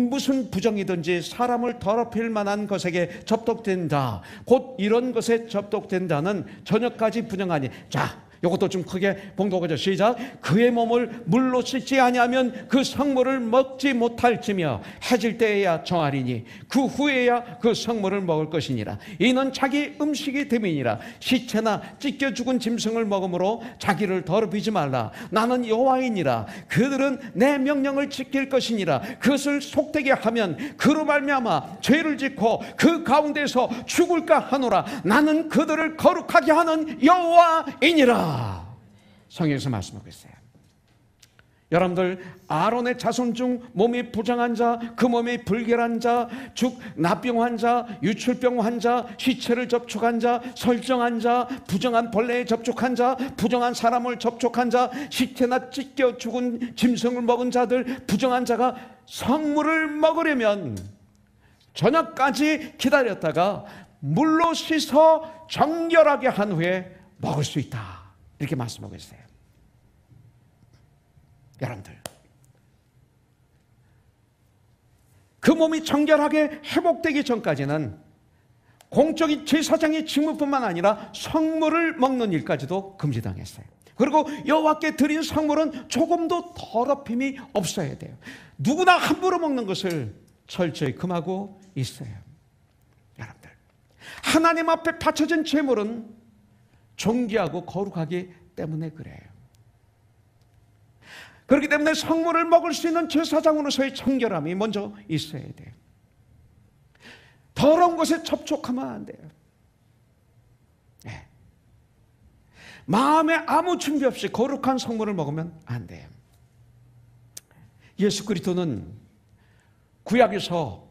무슨 부정이든지 사람을 더럽힐 만한 것에게 접촉된 자 곧 이런 것에 접촉된 자는 저녁까지 부정하니. 자, 이것도 좀 크게 봉독하죠. 시작. 그의 몸을 물로 씻지 아니하면 그 성물을 먹지 못할지며 해질 때에야 정하리니 그 후에야 그 성물을 먹을 것이니라. 이는 자기 음식이 됨이니라. 시체나 찢겨 죽은 짐승을 먹음으로 자기를 더럽히지 말라. 나는 여호와이니라. 그들은 내 명령을 지킬 것이니라. 그것을 속되게 하면 그로 말미암아 죄를 짓고 그 가운데서 죽을까 하노라. 나는 그들을 거룩하게 하는 여호와이니라. 성경에서 말씀하고 있어요. 여러분들, 아론의 자손 중 몸이 부정한 자, 그 몸이 불결한 자, 즉 납병 환자, 유출병 환자, 시체를 접촉한 자, 설정한 자, 부정한 벌레에 접촉한 자, 부정한 사람을 접촉한 자, 시체나 찢겨 죽은 짐승을 먹은 자들, 부정한 자가 성물을 먹으려면 저녁까지 기다렸다가 물로 씻어 정결하게 한 후에 먹을 수 있다. 이렇게 말씀하고 있어요. 여러분들, 그 몸이 정결하게 회복되기 전까지는 공적인 제사장의 직무뿐만 아니라 성물을 먹는 일까지도 금지당했어요. 그리고 여호와께 드린 성물은 조금도 더럽힘이 없어야 돼요. 누구나 함부로 먹는 것을 철저히 금하고 있어요. 여러분들, 하나님 앞에 바쳐진 제물은 존귀하고 거룩하기 때문에 그래요. 그렇기 때문에 성물을 먹을 수 있는 제사장으로서의 정결함이 먼저 있어야 돼요. 더러운 것에 접촉하면 안 돼요. 네. 마음에 아무 준비 없이 거룩한 성물을 먹으면 안 돼요. 예수 그리스도는 구약에서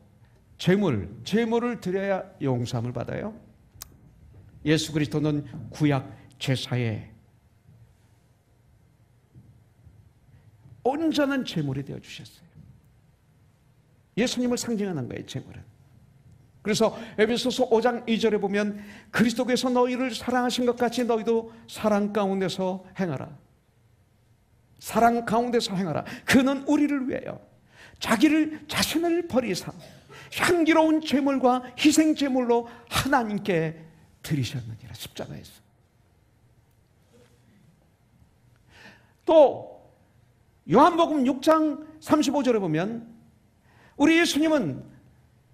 제물을 드려야 용서함을 받아요. 예수 그리스도는 구약 제사의 온전한 제물이 되어주셨어요. 예수님을 상징하는 거예요, 제물은. 그래서 에베소서 5장 2절에 보면 그리스도께서 너희를 사랑하신 것 같이 너희도 사랑 가운데서 행하라. 사랑 가운데서 행하라. 그는 우리를 위하여 자신을 버리사 향기로운 제물과 희생 제물로 하나님께 드리셨느니라. 십자가에서. 또 요한복음 6장 35절에 보면 우리 예수님은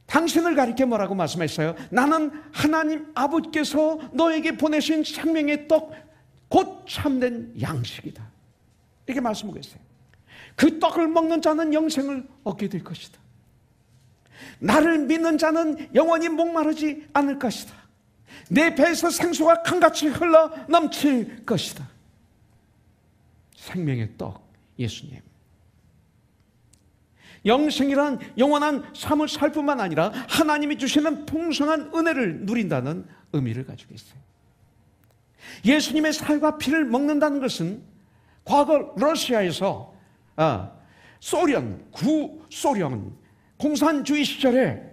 당신을 가리켜 뭐라고 말씀했어요? 나는 하나님 아버지께서 너에게 보내신 생명의 떡 곧 참된 양식이다. 이렇게 말씀하고 있어요. 그 떡을 먹는 자는 영생을 얻게 될 것이다. 나를 믿는 자는 영원히 목마르지 않을 것이다. 내 배에서 생수가 강같이 흘러 넘칠 것이다. 생명의 떡 예수님. 영생이란 영원한 삶을 살 뿐만 아니라 하나님이 주시는 풍성한 은혜를 누린다는 의미를 가지고 있어요. 예수님의 살과 피를 먹는다는 것은 과거 러시아에서 구소련 공산주의 시절에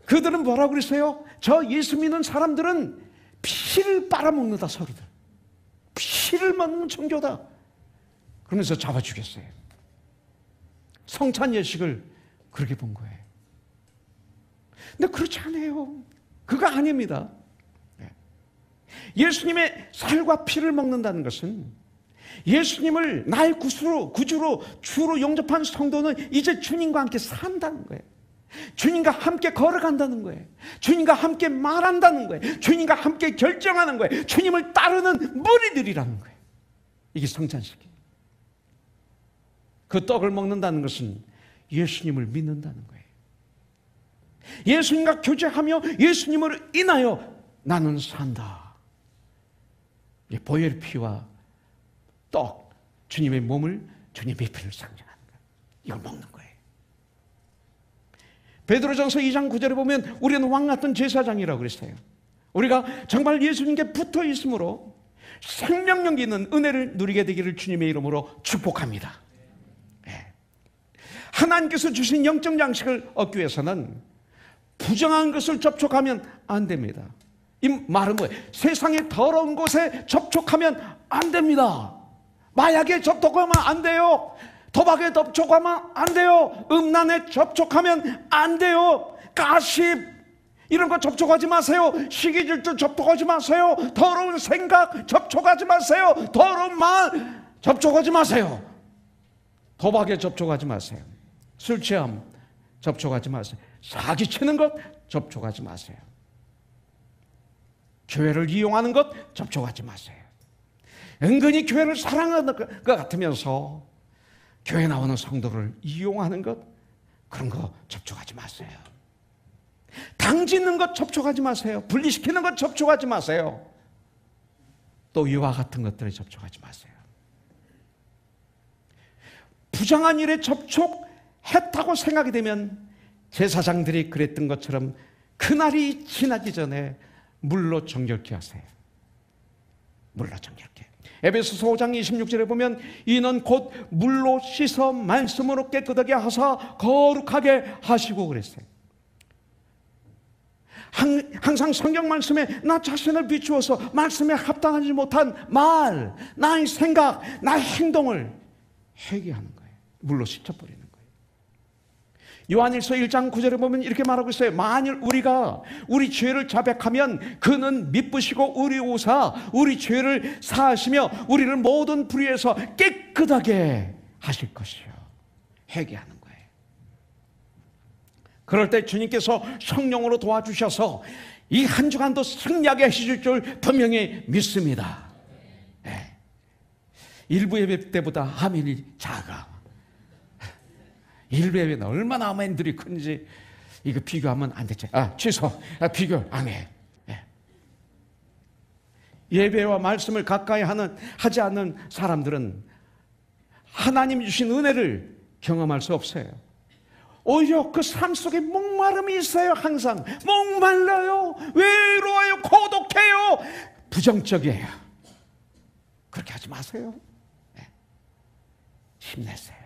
그들은 뭐라고 그랬어요? 저 예수 믿는 사람들은 피를 빨아먹는다, 서로들. 피를 먹는 종교다. 그러면서 잡아 죽였어요. 성찬 예식을 그렇게 본 거예요. 근데 그렇지 않아요. 그거 아닙니다. 예수님의 살과 피를 먹는다는 것은 예수님을 나의 구주로 주로 영접한 성도는 이제 주님과 함께 산다는 거예요. 주님과 함께 걸어간다는 거예요. 주님과 함께 말한다는 거예요. 주님과 함께 결정하는 거예요. 주님을 따르는 무리들이라는 거예요. 이게 성찬식이에요. 그 떡을 먹는다는 것은 예수님을 믿는다는 거예요. 예수님과 교제하며 예수님을 인하여 나는 산다. 보혈 피와 떡, 주님의 몸을, 주님의 피를 상징하는 거예요. 이걸 먹는 거예요. 베드로전서 2장 9절에 보면 우리는 왕 같은 제사장이라고 그랬어요. 우리가 정말 예수님께 붙어 있으므로 생명력 있는 은혜를 누리게 되기를 주님의 이름으로 축복합니다. 하나님께서 주신 영적 양식을 얻기 위해서는 부정한 것을 접촉하면 안 됩니다. 이 말은 뭐예요? 세상의 더러운 곳에 접촉하면 안 됩니다. 마약에 접촉하면 안 돼요. 도박에 접촉하면 안 돼요. 음란에 접촉하면 안 돼요. 가십 이런 거 접촉하지 마세요. 시기질투 접촉하지 마세요. 더러운 생각 접촉하지 마세요. 더러운 말 접촉하지 마세요. 도박에 접촉하지 마세요. 술 취함 접촉하지 마세요. 사기치는 것 접촉하지 마세요. 교회를 이용하는 것 접촉하지 마세요. 은근히 교회를 사랑하는 것 같으면서 교회 나오는 성도를 이용하는 것, 그런 거 접촉하지 마세요. 당짓는 것 접촉하지 마세요. 분리시키는 것 접촉하지 마세요. 또 이와 같은 것들에 접촉하지 마세요. 부정한 일에 접촉했다고 생각이 되면 제사장들이 그랬던 것처럼 그날이 지나기 전에 물로 정결케 하세요. 물로 정결케. 에베소서 5장 26절에 보면 이는 곧 물로 씻어 말씀으로 깨끗하게 하사 거룩하게 하시고 그랬어요. 항상 성경 말씀에 나 자신을 비추어서 말씀에 합당하지 못한 말, 나의 생각, 나의 행동을 회개하는 거예요. 물로 씻어버리는 거예요. 요한일서 1장 9절에 보면 이렇게 말하고 있어요. 만일 우리가 우리 죄를 자백하면 그는 미쁘시고 우리 오사 우리 죄를 사하시며 우리를 모든 불의에서 깨끗하게 하실 것이요. 회개하는 거예요. 그럴 때 주님께서 성령으로 도와주셔서 이 한 주간도 승리하게 하실 줄 분명히 믿습니다. 네. 일부 예배 때보다 아멘이 작아. 일부 예배는 얼마나 아멘들이 큰지 이거 비교하면 안 되죠. 취소. 비교 안 해. 네. 예배와 말씀을 가까이 하지 않는 사람들은 하나님 주신 은혜를 경험할 수 없어요. 오히려 그 삶 속에 목마름이 있어요. 항상 목말라요, 외로워요, 고독해요, 부정적이에요. 그렇게 하지 마세요. 네. 힘내세요.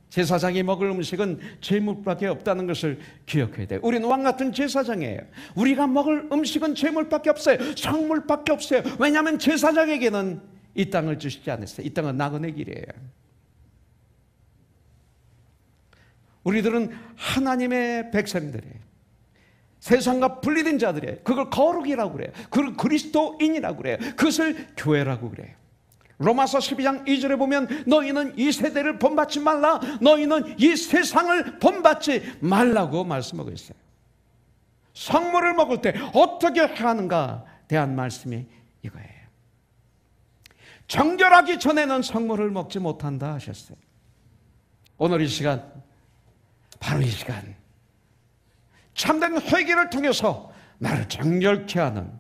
제사장이 먹을 음식은 제물밖에 없다는 것을 기억해야 돼요. 우리는 왕 같은 제사장이에요. 우리가 먹을 음식은 제물밖에 없어요. 성물밖에 없어요. 왜냐하면 제사장에게는 이 땅을 주시지 않았어요. 이 땅은 나그네 길이에요. 우리들은 하나님의 백성들이에요. 세상과 분리된 자들이에요. 그걸 거룩이라고 그래요. 그걸 그리스도인이라고 그래요. 그것을 교회라고 그래요. 로마서 12장 2절에 보면 너희는 이 세대를 본받지 말라, 너희는 이 세상을 본받지 말라고 말씀하고 있어요. 성물을 먹을 때 어떻게 하는가 대한 말씀이 이거예요. 정결하기 전에는 성물을 먹지 못한다 하셨어요. 오늘 이 시간, 바로 이 시간 참된 회개를 통해서 나를 정결케 하는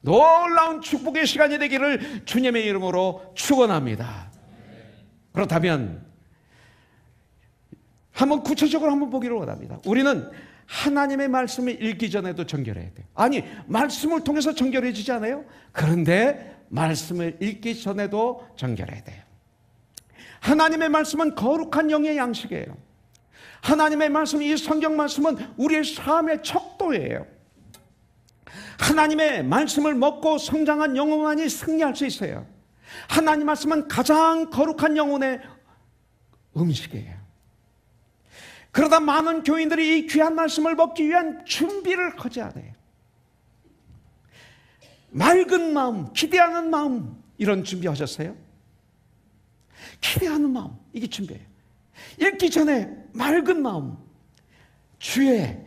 놀라운 축복의 시간이 되기를 주님의 이름으로 축원합니다. 그렇다면 한번 구체적으로 한번 보기를 원합니다. 우리는 하나님의 말씀을 읽기 전에도 정결해야 돼요. 아니, 말씀을 통해서 정결해지지 않아요? 그런데 말씀을 읽기 전에도 정결해야 돼요. 하나님의 말씀은 거룩한 영의 양식이에요. 하나님의 말씀, 이 성경 말씀은 우리의 삶의 척도예요. 하나님의 말씀을 먹고 성장한 영혼만이 승리할 수 있어요. 하나님 말씀은 가장 거룩한 영혼의 음식이에요. 그러다 많은 교인들이 이 귀한 말씀을 먹기 위한 준비를 하지 않아요. 맑은 마음, 기대하는 마음, 이런 준비하셨어요? 기대하는 마음, 이게 준비예요. 읽기 전에 맑은 마음, 주의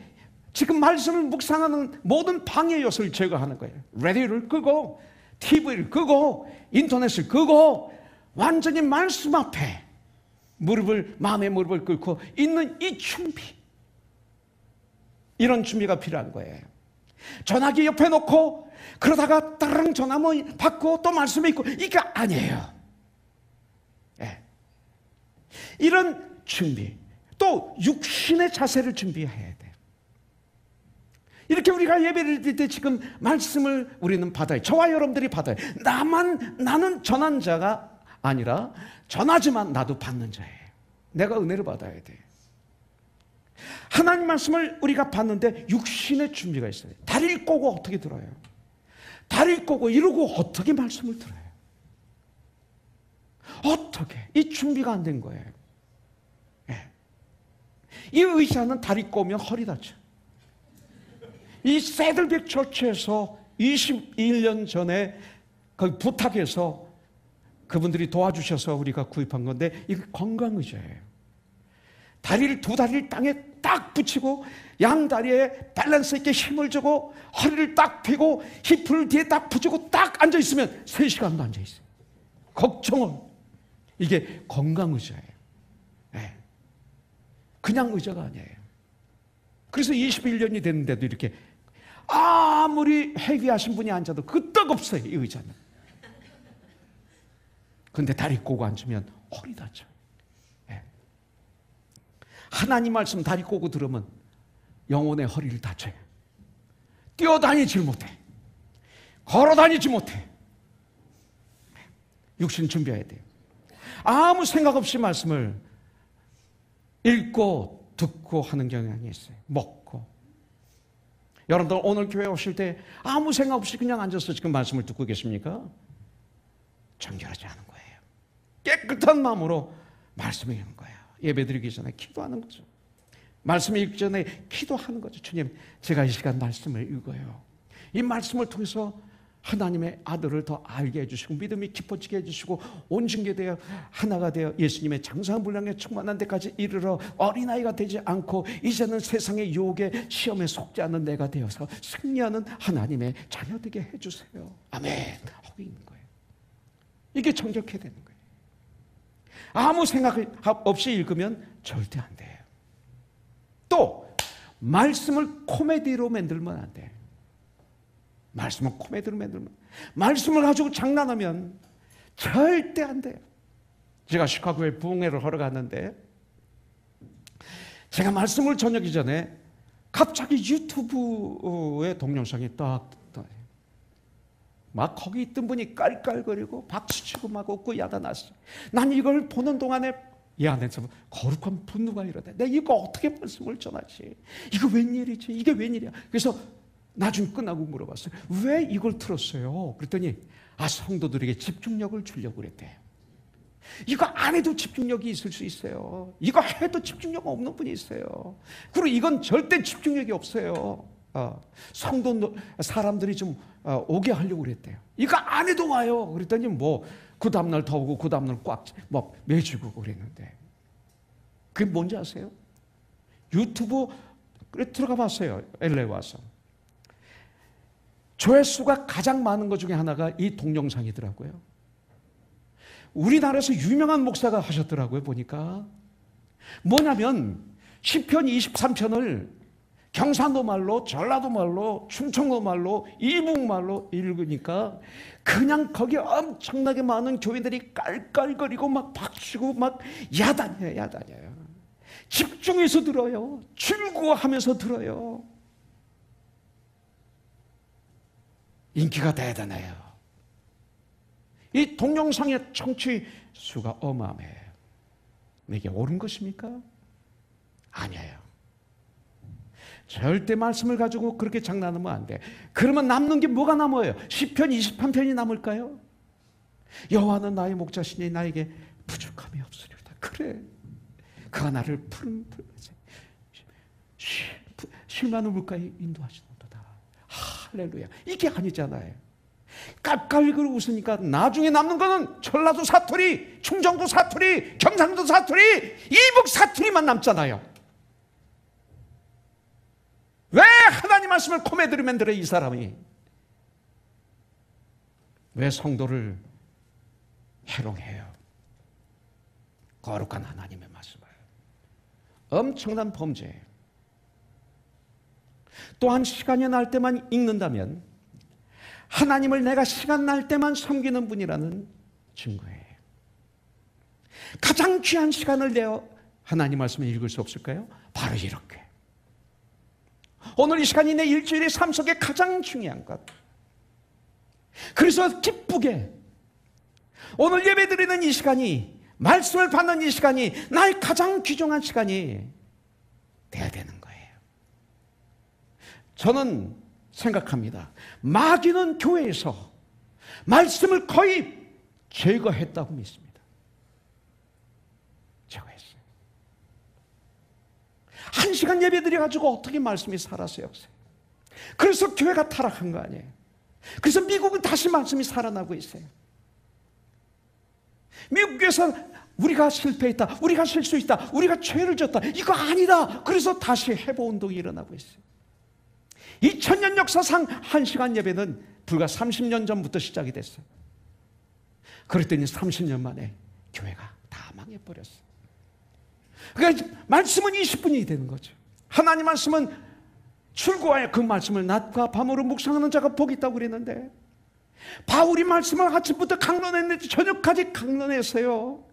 지금 말씀을 묵상하는 모든 방해 요소를 제거하는 거예요. 라디오를 끄고 TV를 끄고 인터넷을 끄고 완전히 말씀 앞에 마음의 무릎을 꿇고 있는 이 준비, 이런 준비가 필요한 거예요. 전화기 옆에 놓고 그러다가 따르릉 전화 받고 또 말씀이 있고, 이게 아니에요. 네. 이런 준비, 또 육신의 자세를 준비해야 돼요. 이렇게 우리가 예배를 드릴 때 지금 말씀을 우리는 받아요. 저와 여러분들이 받아요. 나는 전한 자가 아니라 전하지만 나도 받는 자예요. 내가 은혜를 받아야 돼. 하나님 말씀을 우리가 받는데 육신의 준비가 있어요. 다리를 꼬고 어떻게 들어요? 다리를 꼬고 이러고 어떻게 말씀을 들어요? 어떻게? 이 준비가 안 된 거예요. 네. 이 의사는 다리 꼬면 허리 다쳐. 이 새들백 처치에서 21년 전에 거기 부탁해서 그분들이 도와주셔서 우리가 구입한 건데, 이게 건강의자예요. 두 다리를 땅에 딱 붙이고 양다리에 밸런스 있게 힘을 주고 허리를 딱 펴고 힙을 뒤에 딱 붙이고 딱 앉아있으면 3시간도 앉아있어요. 걱정은. 이게 건강의자예요. 네. 그냥 의자가 아니에요. 그래서 21년이 됐는데도 이렇게 아무리 회귀하신 분이 앉아도 끄떡 없어요, 이 의자는. 근데 다리 꼬고 앉으면 허리 다쳐요. 네. 하나님 말씀 다리 꼬고 들으면 영혼의 허리를 다쳐요. 뛰어다니질 못해. 걸어다니지 못해. 육신 준비해야 돼요. 아무 생각 없이 말씀을 읽고 듣고 하는 경향이 있어요. 먹고. 여러분들 오늘 교회 오실 때 아무 생각 없이 그냥 앉아서 지금 말씀을 듣고 계십니까? 정결하지 않은 거예요. 깨끗한 마음으로 말씀을 읽는 거예요. 예배드리기 전에 기도하는 거죠. 말씀 읽기 전에 기도하는 거죠. 주님, 제가 이 시간 말씀을 읽어요. 이 말씀을 통해서 하나님의 아들을 더 알게 해주시고 믿음이 깊어지게 해주시고 온 증개되어 하나가 되어 예수님의 장사한 분량에 충만한 데까지 이르러 어린아이가 되지 않고 이제는 세상의 유혹에 시험에 속지 않는 내가 되어서 승리하는 하나님의 자녀 되게 해주세요. 아멘 하고 있는 거예요. 이게 정결해야 되는 거예요. 아무 생각 없이 읽으면 절대 안 돼요. 또 말씀을 코미디로 만들면 안 돼요. 말씀을 코미디로 만들면, 말씀을 가지고 장난하면 절대 안 돼요. 제가 시카고에 부흥회를 하러 갔는데 제가 말씀을 전하기 전에 갑자기 유튜브의 동영상이 딱 막 거기 있던 분이 깔깔거리고 박수치고 막 웃고 야단났어요. 난 이걸 보는 동안에 이 안에서 거룩한 분노가 일어나. 내가 이거 어떻게 말씀을 전하지? 이거 웬일이지? 이게 웬일이야? 그래서 나중에 끝나고 물어봤어요. 왜 이걸 틀었어요? 그랬더니 성도들에게 집중력을 주려고 그랬대요. 이거 안 해도 집중력이 있을 수 있어요. 이거 해도 집중력 없는 분이 있어요. 그리고 이건 절대 집중력이 없어요. 성도 사람들이 좀 오게 하려고 그랬대요. 이거 안 해도 와요. 그랬더니 그 다음날 더 오고 그 다음날 꽉 매주고 그랬는데, 그게 뭔지 아세요? 유튜브에 들어가 봤어요. LA 와서. 조회수가 가장 많은 것 중에 하나가 이 동영상이더라고요. 우리나라에서 유명한 목사가 하셨더라고요. 보니까 뭐냐면 시편 23편을 경상도 말로, 전라도 말로, 충청도 말로, 이북 말로 읽으니까 그냥 거기 엄청나게 많은 교인들이 깔깔거리고 막 박수고 막 야단이에요. 집중해서 들어요. 즐거워하면서 들어요. 인기가 대단해요. 이 동영상의 청취 수가 어마어마해요. 내게 옳은 것입니까? 아니에요. 절대 말씀을 가지고 그렇게 장난하면 안 돼. 그러면 남는 게 뭐가 남아요? 시편 23편이 남을까요? 여호와는 나의 목자시니 나에게 부족함이 없으리로다. 그래, 그가 나를 푸른 쉴만한 물가에 인도하시는도다. 할렐루야. 이게 아니잖아요. 깔깔거리고 웃으니까 나중에 남는 거는 전라도 사투리, 충청도 사투리, 경상도 사투리, 이북 사투리만 남잖아요. 왜 하나님 말씀을 코매들으면 들어? 이 사람이 왜 성도를 해롱해요? 거룩한 하나님의 말씀을. 엄청난 범죄예요. 또한 시간이 날 때만 읽는다면 하나님을 내가 시간 날 때만 섬기는 분이라는 증거예요. 가장 귀한 시간을 내어 하나님 말씀을 읽을 수 없을까요? 바로 이렇게. 오늘 이 시간이 내 일주일의 삶 속에 가장 중요한 것. 그래서 기쁘게 오늘 예배드리는 이 시간이, 말씀을 받는 이 시간이 나의 가장 귀중한 시간이 돼야 되는 거예요. 저는 생각합니다. 마귀는 교회에서 말씀을 거의 제거했다고 믿습니다. 제거했어요. 1시간 예배 드려가지고 어떻게 말씀이 살았어요? 그래서 교회가 타락한 거 아니에요. 그래서 미국은 다시 말씀이 살아나고 있어요. 미국에서 우리가 실패했다, 우리가 실수했다, 우리가 죄를 졌다, 이거 아니다. 그래서 다시 회복 운동이 일어나고 있어요. 2000년 역사상 1시간 예배는 불과 30년 전부터 시작이 됐어요. 그랬더니 30년 만에 교회가 다 망해버렸어요. 그러니까 말씀은 20분이 되는 거죠. 하나님 말씀은 출구하여 그 말씀을 낮과 밤으로 묵상하는 자가 복이 있다고 그랬는데, 바울이 말씀을 아침부터 강론했는데 저녁까지 강론했어요.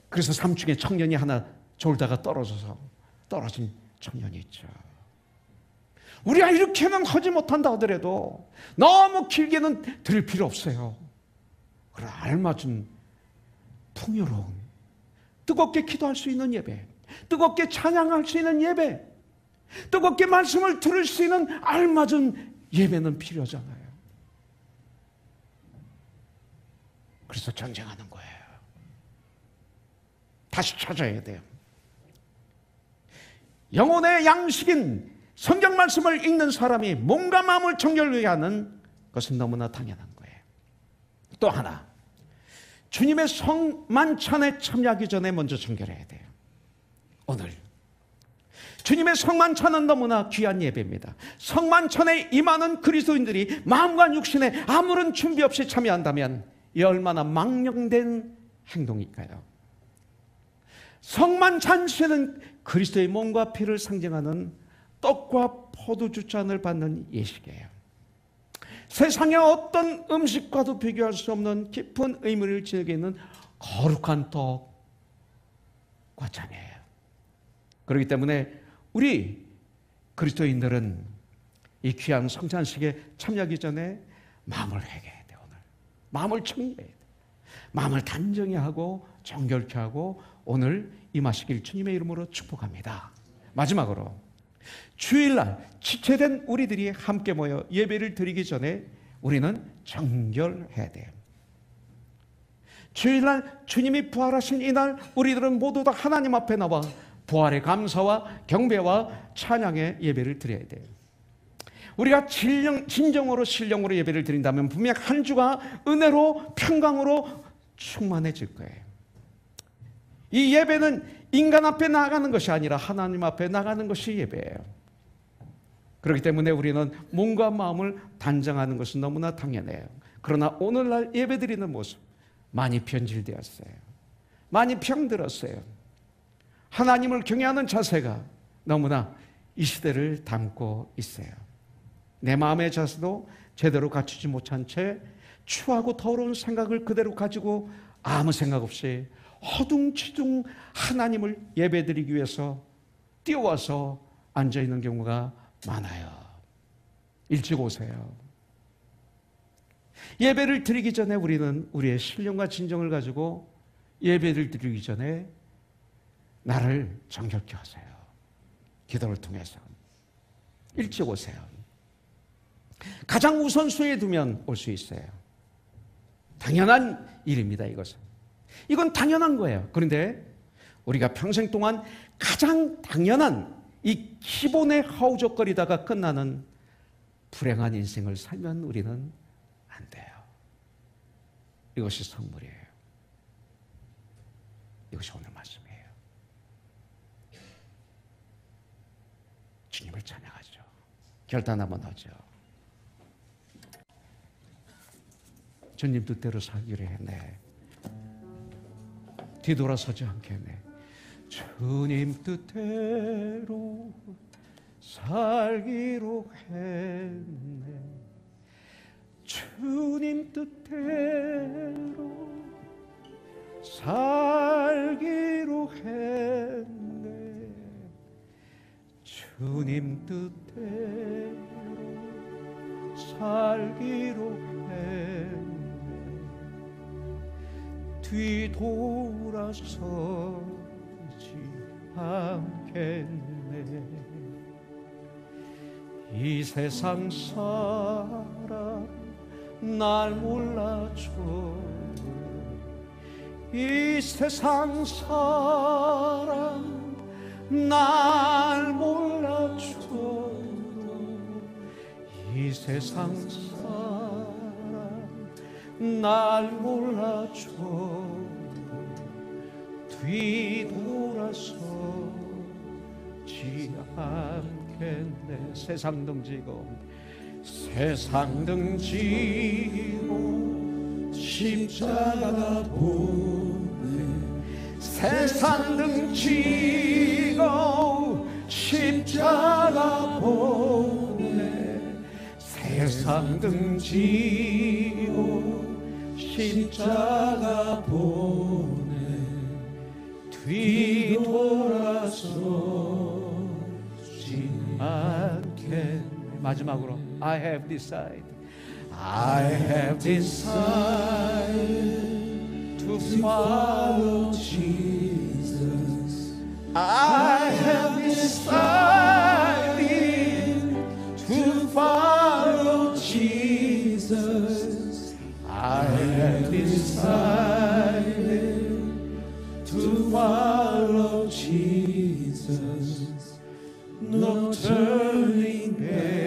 그래서 3층에 청년이 하나 졸다가 떨어진 청년이 있죠. 우리가 이렇게는 하지 못한다 하더라도 너무 길게는 들을 필요 없어요. 그래, 알맞은 풍요로운, 뜨겁게 기도할 수 있는 예배, 뜨겁게 찬양할 수 있는 예배, 뜨겁게 말씀을 들을 수 있는 알맞은 예배는 필요하잖아요. 그래서 전쟁하는 거예요. 다시 찾아야 돼요. 영혼의 양식인 성경 말씀을 읽는 사람이 몸과 마음을 정결하게 하는 것은 너무나 당연한 거예요. 또 하나, 주님의 성만찬에 참여하기 전에 먼저 정결해야 돼요. 오늘 주님의 성만찬은 너무나 귀한 예배입니다. 성만찬에 임하는 그리스도인들이 마음과 육신에 아무런 준비 없이 참여한다면 이 얼마나 망령된 행동일까요? 성만찬식은 그리스도의 몸과 피를 상징하는 떡과 포도주 잔을 받는 예식이에요. 세상의 어떤 음식과도 비교할 수 없는 깊은 의미를 즐기는 거룩한 떡과 잔이에요. 그렇기 때문에 우리 그리스도인들은 이 귀한 성찬식에 참여하기 전에 마음을 회개해야 돼요. 오늘 마음을 청해야 돼요. 마음을 단정히 하고 정결케 하고 오늘 임하시길 주님의 이름으로 축복합니다. 마지막으로 주일날 지체된 우리들이 함께 모여 예배를 드리기 전에 우리는 정결해야 돼요. 주일날 주님이 부활하신 이날 우리들은 모두 다 하나님 앞에 나와 부활의 감사와 경배와 찬양의 예배를 드려야 돼요. 우리가 진정으로 신령으로 예배를 드린다면 분명 한 주가 은혜로 평강으로 충만해질 거예요. 이 예배는 인간 앞에 나가는 것이 아니라 하나님 앞에 나가는 것이 예배예요. 그렇기 때문에 우리는 몸과 마음을 단정하는 것은 너무나 당연해요. 그러나 오늘날 예배드리는 모습 많이 변질되었어요. 많이 병들었어요. 하나님을 경외하는 자세가 너무나 이 시대를 담고 있어요. 내 마음의 자세도 제대로 갖추지 못한 채 추하고 더러운 생각을 그대로 가지고 아무 생각 없이 허둥지둥 하나님을 예배드리기 위해서 뛰어와서 앉아있는 경우가 많아요. 일찍 오세요. 예배를 드리기 전에 우리는 우리의 신령과 진정을 가지고 예배를 드리기 전에 나를 정결케 하세요. 기도를 통해서 일찍 오세요. 가장 우선순위에 두면 올 수 있어요. 당연한 일입니다. 이건 당연한 거예요. 그런데 우리가 평생 동안 가장 당연한 이 기본에 허우적거리다가 끝나는 불행한 인생을 살면 우리는 안 돼요. 이것이 선물이에요. 이것이 오늘 말씀이에요. 주님을 찬양하죠. 결단 한번 하죠. 주님 뜻대로 살기로 했네. 뒤돌아서지 않겠네. 주님 뜻대로 살기로 했네. 주님 뜻대로 살기로 했네. 주님 뜻대로 살기로 했네. 뒤돌아서지 않겠네. 이 세상 사람 날 몰라줘. 이 세상 사람 날 몰라줘. 이 세상 사람 날 몰라줘. 뒤돌아서지 않겠네. 세상 등지고 십자가 보네. 세상 등지고 십자가 보네. 세상 등지고 십자가 보네. 뒤돌아서지 않겠네. 마지막으로 I have decided to follow Jesus. I have decided to follow Jesus. I have decided to follow Jesus. No turning back.